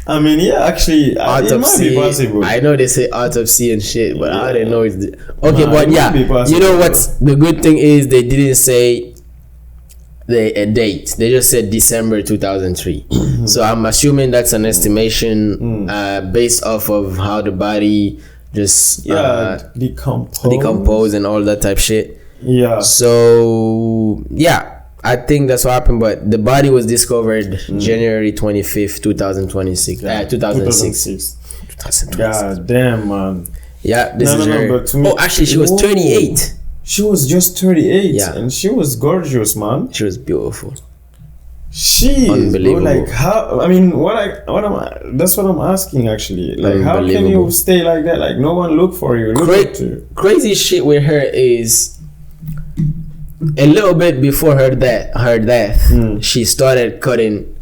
I mean, yeah, actually, it might be possible. I know they say autopsy and shit, but I didn't know it's okay. Nah, but yeah, you know what's bro. the good thing is they didn't say a date. They just said December 2003. So I'm assuming that's an estimation based off of how the body just decompose and all that type shit. Yeah. So yeah, I think that's what happened. But the body was discovered January 25th, 2026. 2006. God damn, man. Yeah, this is her. But to me, actually, she was 38. She was just 38. Yeah. And she was gorgeous, man. She was beautiful. She unbelievable. Bro, like how? I mean, that's what I'm asking actually. Like, how can you stay like that? Like, no one look for you. Crazy shit with her is a little bit before her death. She started cutting,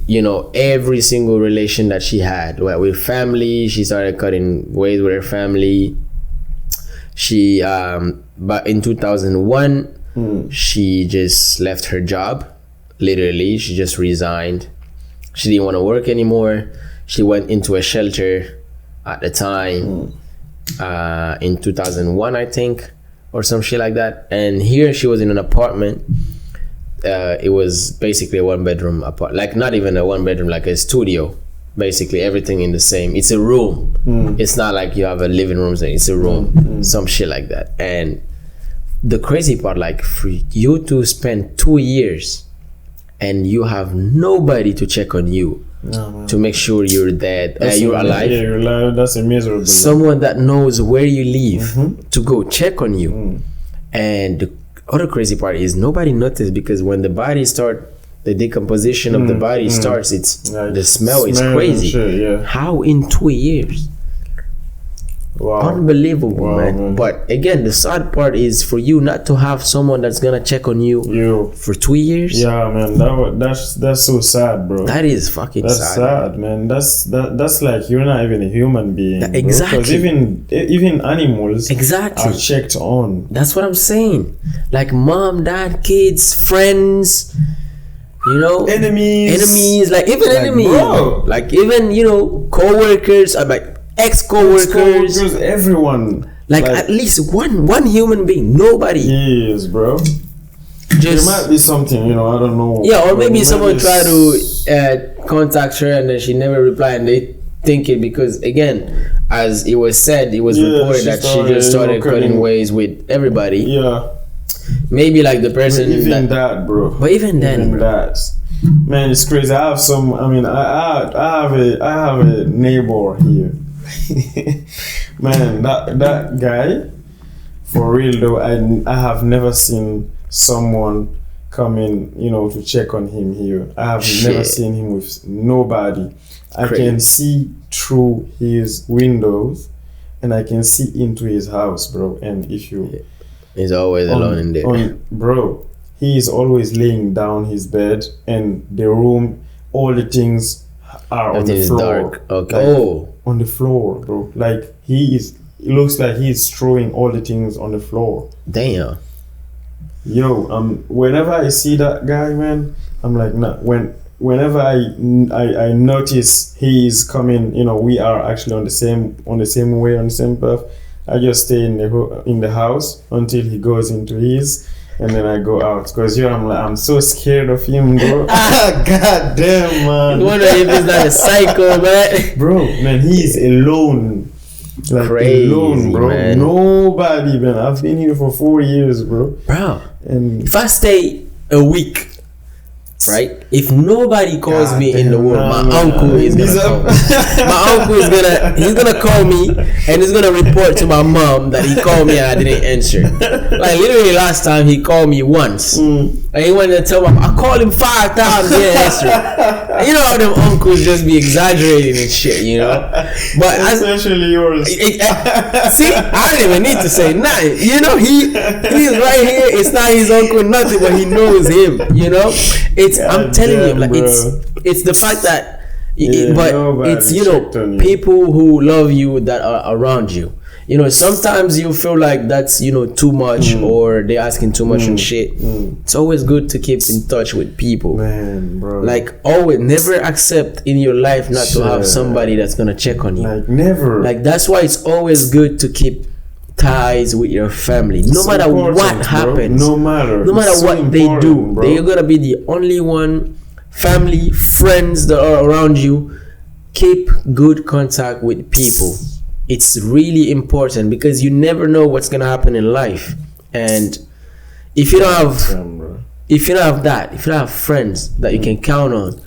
you know, every single relation that she had with family. She started cutting ways with her family. She, but in 2001. She just left her job. Literally, she just resigned. She didn't want to work anymore. She went into a shelter at the time in 2001, I think, or some shit like that. And here she was in an apartment. It was basically a one-bedroom apartment, like not even a one-bedroom, like a studio. Basically, everything in the same. It's a room. It's not like you have a living room. It's a room, some shit like that. And the crazy part, like, for you to spend 2 years and you have nobody to check on you to make sure you're dead, you're alive. Yeah, you're alive. That's a miserable. Someone that knows where you live to go check on you. And the other crazy part is nobody noticed, because when the body the decomposition of the body starts, it's like the smell is crazy. Shit, yeah. How in 2 years? Wow. Unbelievable, man. But again, the sad part is for you not to have someone that's gonna check on you for 2 years. Yeah, man. That's so sad, bro. That is fucking sad. That's sad, man. That's like you're not even a human being. Exactly. Because even animals are checked on. That's what I'm saying. Like mom, dad, kids, friends. You know, enemies, like even enemies, bro. Like even, you know, co-workers, like ex-co-workers, everyone, like at least one human being. Nobody. Yes, bro. There might be something, you know, I don't know. Yeah, or maybe someone tried to contact her and then she never replied, and they think it because, again, as it was said, it was reported that she just started cutting ways with everybody. Yeah. Maybe like the person that, bro. But even then, bro. That, man, it's crazy. I have a neighbor here. Man, that guy, for real though, I have never seen someone come in, you know, to check on him here. I have never seen him with nobody. I can see through his windows and I can see into his house, bro. And if you he's always alone in there. Bro, he is always laying down his bed, and the room, all the things are on the floor. Dark. Okay. Like, on the floor, bro. Like it looks like he is throwing all the things on the floor. Damn. Yo, whenever I see that guy, man, I'm like, nah. Whenever I notice he is coming, you know, we are actually on the same path. I just stay in the house until he goes into his, and then I go out. Cause I'm so scared of him, bro. God damn, man. I wonder if he's not a psycho, man. Bro, man, he's alone. Like crazy, alone, bro. Man. Nobody, man. I've been here for 4 years, bro. Bro, and if I stay a week, right? If nobody calls me in the world, my uncle is gonna call me. My uncle is gonna call me and he's gonna report to my mom that he called me and I didn't answer. Like literally last time he called me once. And he wanted to tell me, I called him 5 times in history. And you know how them uncles just be exaggerating and shit, you know? But especially yours. See, I don't even need to say nothing. You know, he's right here. It's not his uncle, nothing, but he knows him, you know? I'm telling you, like, it's the fact that, but it's, you know, people who love you that are around you. You know, sometimes you feel like that's, you know, too much or they're asking too much and shit. It's always good to keep in touch with people. Man, bro. Like, always, never accept in your life not to have somebody that's gonna check on you. Like, never. Like, that's why it's always good to keep ties with your family. No matter what happens. No matter what they do. Bro. They're gonna be the only one, family, friends that are around you. Keep good contact with people. It's really important because you never know what's gonna happen in life, and if you don't have friends that you can count on,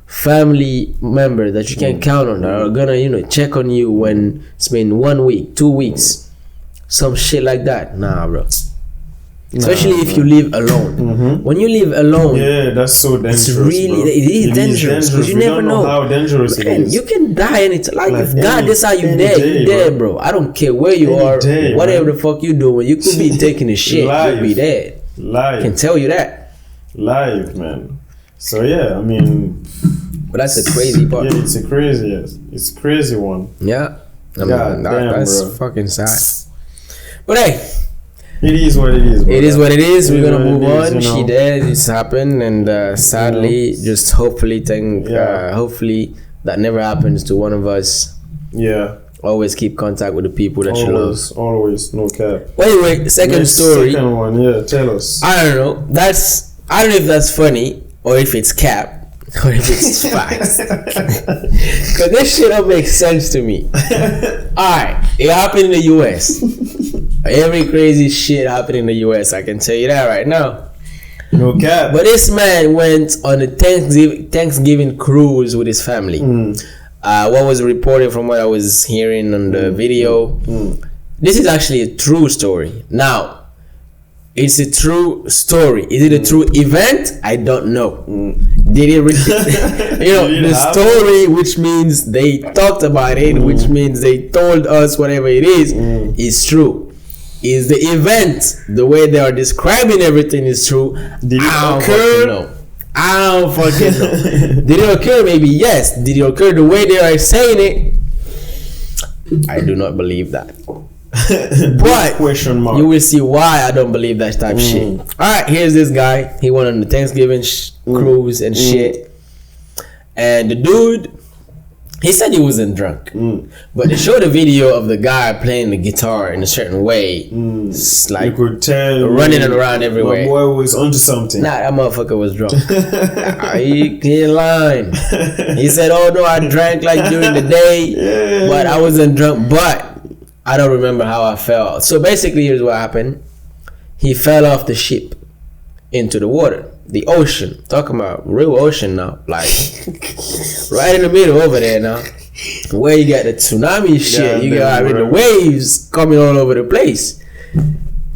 family members that you can count on that are gonna, you know, check on you when it's been 1 week, 2 weeks, some shit like that. Nah, bro. Especially if you live alone. When you live alone, that's so dangerous. It's really, it is dangerous because you never know how dangerous it is. You can die anytime. Like if God decides you dead, you dead, bro. I don't care where you are, whatever the fuck you doing. You could be taking a shit, you'll be dead. I can tell you that. Live, man. So yeah, I mean, but that's a crazy part. Yeah, it's a crazy one. Yeah, I mean, that's bro. fucking sad. But hey. It is what it is, bro. It is what it is. We're gonna move on. You know? She dead. It's happened, and sadly, just hopefully hopefully that never happens to one of us. Yeah. Always keep contact with the people that you love. Always, no cap. Well, anyway, the second story. Second one, yeah. Tell us. I don't know. I don't know if that's funny or if it's cap or if it's facts. Cause this shit don't make sense to me. Alright, it happened in the US. Every crazy shit happened in the US, I can tell you that right now. No cap. But this man went on a Thanksgiving cruise with his family. What was reported from what I was hearing on the video, this is actually a true story. Now, it's a true story. Is it a true event? I don't know. Did it you know, the story, which means they talked about it, which means they told us whatever it is true. Is the event, the way they are describing everything is true? Did it occur? I don't fucking know. Did it occur? Maybe yes. Did it occur the way they are saying it? I do not believe that. But question mark. You will see why I don't believe that type of shit. Alright, here's this guy. He went on the Thanksgiving cruise and shit. And the dude, he said he wasn't drunk. But they showed a video of the guy playing the guitar in a certain way. It's like you could tell running around everywhere. My boy was onto something. Nah, that motherfucker was drunk. He lying. He said, oh no, I drank like during the day, but I wasn't drunk. But I don't remember how I felt. So basically, here's what happened. He fell off the ship into the water. The ocean. Talking about real ocean now. Like, right in the middle over there now. Where you got the tsunami shit. You got the waves coming all over the place.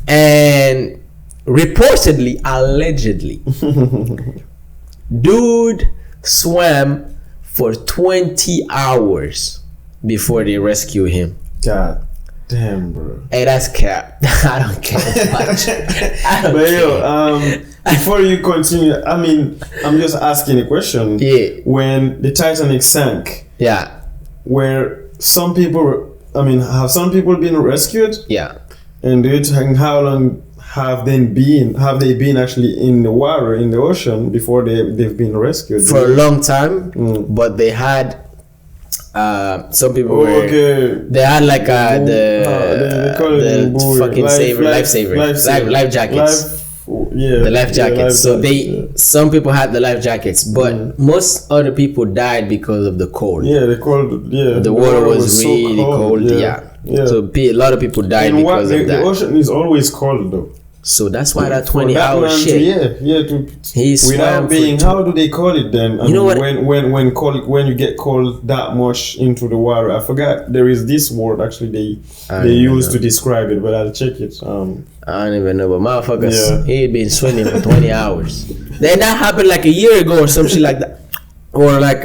And reportedly, allegedly, dude swam for 20 hours before they rescue him. God damn, bro. Hey, that's cap. I don't care much. But yo, before you continue, I mean, I'm just asking a question. Yeah. When the Titanic sank, where some people, have some people been rescued? Yeah. And do you think how long have they been actually in the water, in the ocean, before they've been rescued? For a long time, but they had some people they had like the fucking life jackets. The life jackets. So some people had the life jackets, but most other people died because of the cold. Yeah, the cold. Yeah, the water was really so cold. Yeah. So a lot of people died because of that. The ocean is always cold though. So that's why that For 20-hour man shit. He without swam being, how do they call it then? You know what? When you get called that much into the water, I forgot. There is this word actually they use to describe it, but I'll check it. I don't even know, but motherfuckers, Yeah. he had been swimming for 20 hours. Then that happened like a year ago or some shit like that, or like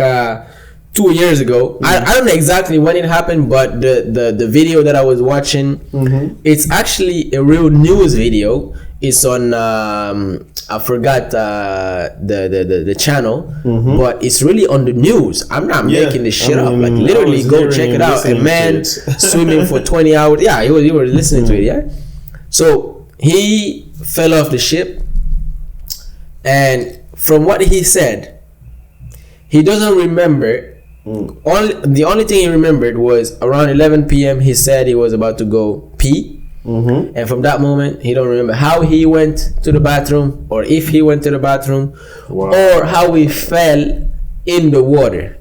2 years ago. I don't know exactly when it happened, but the video that I was watching, it's actually a real news video. It's on I forgot the channel, but it's really on the news. I'm not making this shit up. Like literally, go check it out. A man swimming for 20 hours. Yeah, you were listening to it. Yeah. So he fell off the ship, and from what he said, he doesn't remember. The only thing he remembered was around 11 p.m. he said he was about to go pee, and from that moment he don't remember how he went to the bathroom, or if he went to the bathroom, or how he fell in the water.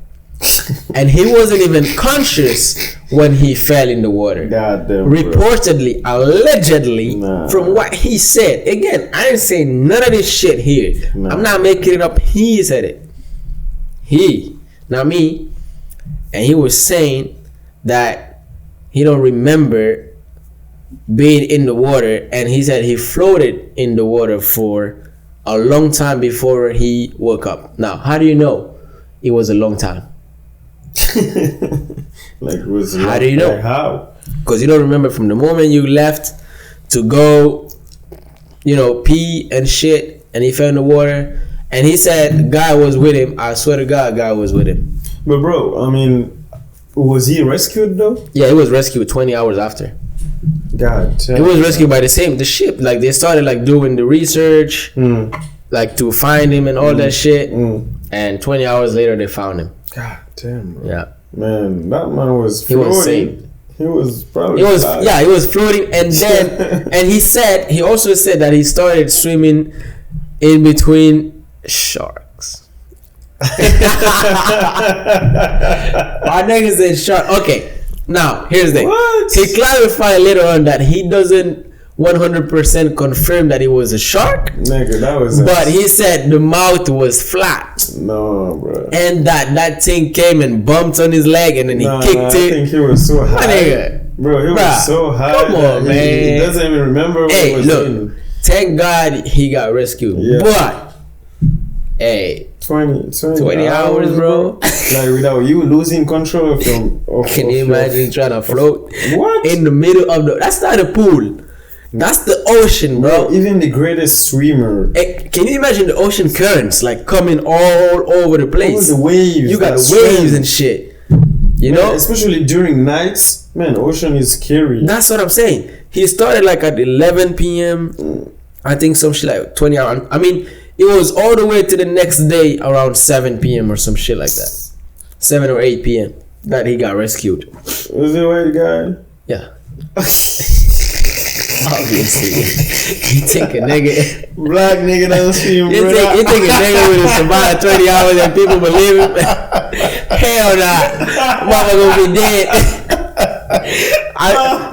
And he wasn't even conscious when he fell in the water. Goddamn, reportedly, allegedly, from what he said. Again, I didn't say none of this shit here. I'm not making it up. He said it. He, not me. And he was saying that he don't remember being in the water, and he said he floated in the water for a long time before he woke up. Now, how do you know it was a long time? Like, it was how do you know? Like how? Because you don't remember from the moment you left to go, pee and shit, and he fell in the water. And he said guy was with him. I swear to God, guy was with him. But bro, I mean, was he rescued though? Yeah, he was rescued 20 hours after. God damn. He was rescued by the ship. Like, they started like doing the research, like to find him and all that shit. And 20 hours later, they found him. God damn, bro. Yeah. Man, that man was floating. He was saved. He was probably. He was floating, and then and he also said that he started swimming in between sharks. My nigga said shark. Okay, now here's the thing. What? He clarified later on that he doesn't 100% confirm that it was a shark. Nigga, that was. But he said the mouth was flat. No, bro. And that thing came and bumped on his leg, and then he kicked it. I think he was so high. My nigga. Bro, he was so high. Come on, man. He doesn't even remember what he was doing. Thank God he got rescued. Yeah. But, hey, 20 hours, bro. Like, without you losing control of Can you imagine trying to float? What? In the middle of that's not a pool. That's the ocean, bro. Even the greatest swimmer. Hey, can you imagine the ocean currents like coming all over the place? All the waves. You got waves and shit. You know? Especially during nights. Man, ocean is scary. That's what I'm saying. He started like at 11 p.m. I think some shit like 20 hours. I mean, it was all the way to the next day around 7 p.m. or some shit like that. 7 or 8 p.m. that he got rescued. Was it a white guy? Yeah. Obviously. You take a nigga. Black nigga don't swim, bro. You take a nigga with a survive 20 hours and people believe him. Hell nah. Mama gonna be dead.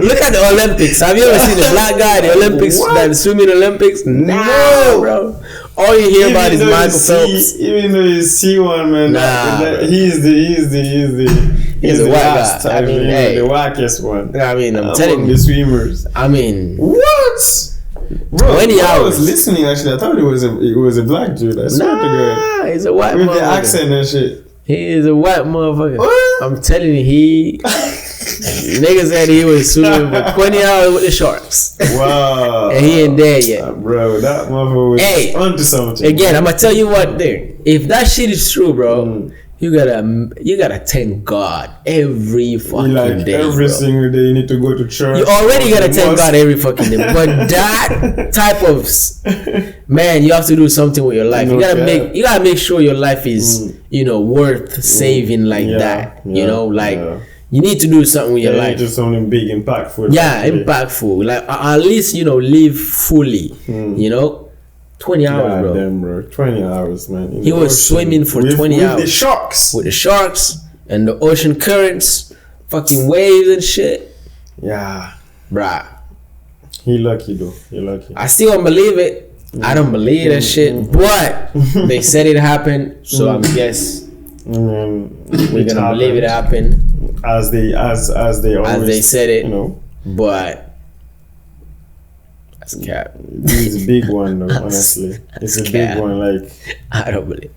Look at the Olympics. Have you ever seen the black guy at the Olympics, that swimming Olympics? No, bro. All you hear about is Michael Phelps. Even though you see one, man, he's the white guy. I mean, the wackest one. I mean, I'm telling you, the swimmers. I mean, what? Bro, 20 hours. I was listening. Actually, I thought it was a black dude. I swear to God. He's a white with motherfucker. The accent and shit. He is a white motherfucker. What? I'm telling you, nigga said he was swimming for 20 hours with the sharks. Wow. And he ain't there yet. Bro, that motherfucker was onto something. Again, I'm gonna tell you what there. If that shit is true, bro, you gotta thank God every fucking day. Every single day you need to go to church. You already gotta thank God every fucking day. But that type of man, you have to do something with your life. You gotta make sure your life is worth saving like that. You need to do something with your life. Just something big, impactful. Yeah, impactful. Like at least live fully. 20 hours, bro. Damn, bro. 20 hours, man. He was swimming for 20 hours. With the sharks. With the sharks and the ocean currents, fucking waves and shit. Yeah. Bruh. He lucky though. He lucky. I still don't believe it. I don't believe that shit. But they said it happened, so I guess we're gonna believe it happened as they always said it. You know. But that's cap. It's a big one though, honestly. It's a big one, like I don't believe.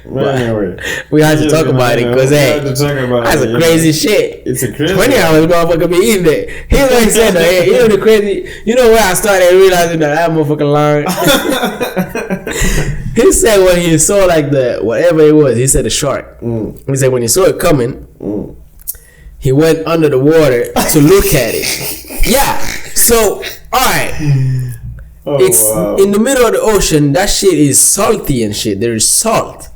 But anyway, we have to talk about it because hey, that's a crazy shit. It's a crazy 20 hours motherfucker be in there. Here's what he said though, hey, you know the crazy, you know where I started realizing that motherfucker learned. He said when he saw like the whatever it was, he said the shark. He said when he saw it coming, he went under the water to look at it. Yeah. So, alright. It's in the middle of the ocean. That shit is salty and shit. There is salt.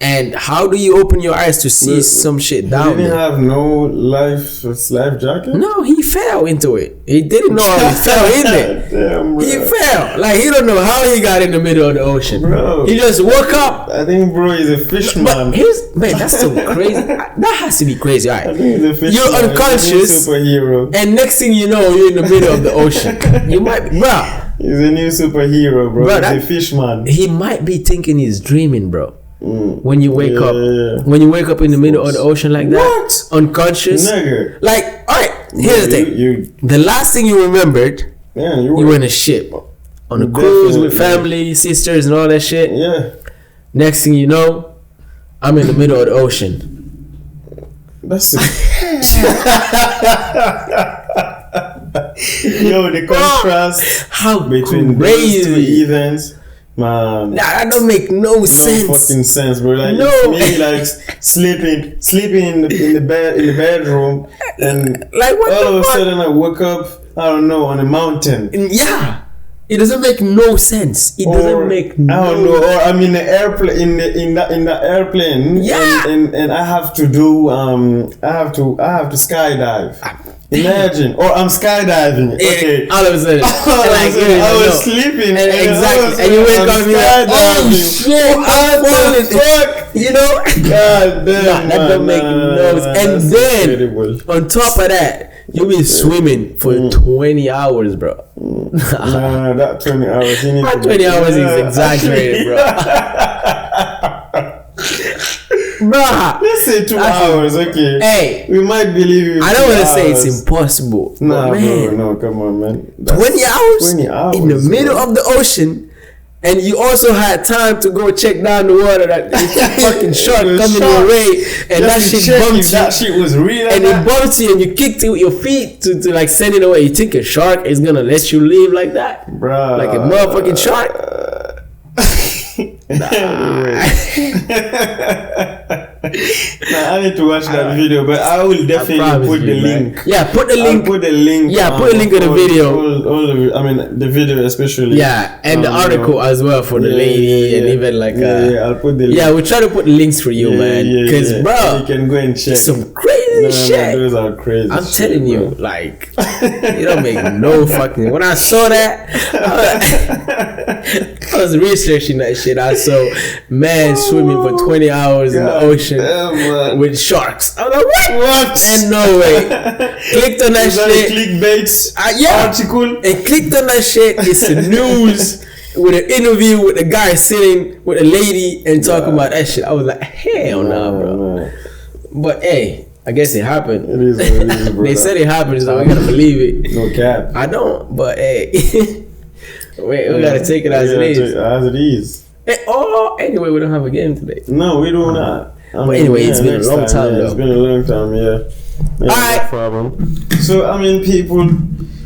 And how do you open your eyes to see some shit down there? He didn't have no life jacket? No, he fell into it. He didn't know how he fell in there. Damn, bro. He fell. Like, he don't know how he got in the middle of the ocean. Bro. He just woke up. I think, bro, he's a fishman. Man, that's so crazy. That has to be crazy. All right. I think he's a fishman. You're unconscious. Superhero. And next thing you know, you're in the middle of the ocean. You might be, bro. He's a new superhero, bro. He's a fishman. He might be thinking he's dreaming, bro. When you wake up, when you wake up in the middle of the ocean like that, unconscious, nigga. Like, all right, here's the thing: the last thing you remembered, you were in a ship on a cruise with family, sisters, and all that shit. Yeah. Next thing you know, I'm in the middle of the ocean. That's it. Yo, the contrast between those two events. Man, that don't make no sense. No fucking sense, bro. Like me, like sleeping in the bedroom, and like what all of a sudden I woke up, I don't know, on a mountain. Yeah, it doesn't make no sense. It doesn't make no. I don't know. Or I'm in the airplane, in the airplane. Yeah, and I have to do I have to skydive. Imagine, or I'm skydiving. Okay, all of a sudden, I was sleeping, exactly, and you wake up and you're like, "Oh shit, I'm falling!" Fuck, you know? God damn, that don't make no sense. And then on top of that, you been swimming for 20 hours, bro. Nah, that 20 hours. That 20 hours is exaggerated, bro. Bruh, let's say 2 hours, okay. Hey, we might believe you. I don't want to say it's impossible. Nah, man. No, come on, man. 20 hours? 20 hours in the middle of the ocean, and you also had time to go check down the water that fucking shark coming your way, and that shit bumped you. That shit was real, and it bumped you, and you kicked it with your feet to like send it away. You think a shark is gonna let you leave like that, bruh? Like a motherfucking shark? Nah, I need to watch that video, but I will definitely put the link. Yeah, put the link. Put the link. Yeah, put a link of the video. I mean, the video especially. Yeah, and the article as well for the lady, and even like. I'll put the link. Yeah, we'll try to put links for you, man. Because, bro, you can go and check some crazy shit. Man, those are crazy. I'm telling you, like, you don't make no fucking. When I saw that, I was researching that shit. I saw man swimming for 20 hours in the ocean with sharks. I was like, what? And no way. Clicked on that shit. Clickbait article. And clicked on that shit. It's the news with an interview with a guy sitting with a lady and talking about that shit. I was like, hell nah, bro. No. But hey, I guess it happened. It is what it is, bro. They said it happened, so we gotta believe it. No cap. I don't, but hey. We gotta take it as it is. As it is. Hey, anyway, we don't have a game today. No, we do not. But anyway, it's been a long time though. It's been a long time, yeah. Alright. No problem. So, I mean, people,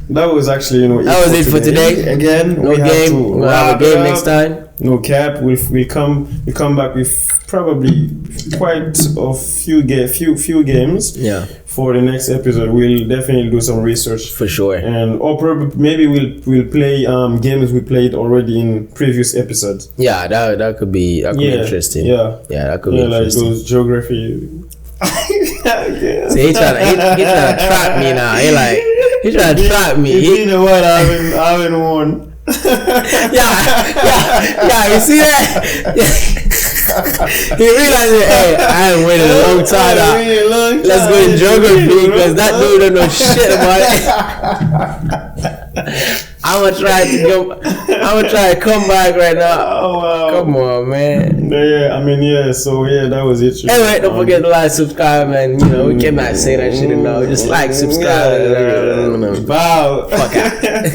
that was actually, that was it for today. Again, no game. We'll have a game next time. No cap. We'll come back with probably quite a few games. Yeah. For the next episode, we'll definitely do some research for sure, or probably maybe we'll play games we played already in previous episodes. Yeah, that could be interesting. Yeah, that could be interesting. Like those geography. So he trying to trap me now. He trying to trap me. You know what? I haven't won. yeah. You see that? He realized it. Hey, I haven't waited a long time now. Let's go in geography because that dude don't know shit about it. I'm gonna try to come back right now. Oh wow! Come on, man. Yeah, I mean, yeah. So yeah, that was it. Anyway, don't forget to like, subscribe, and we cannot say that shit enough. Just like, subscribe. Wow. Fuck out.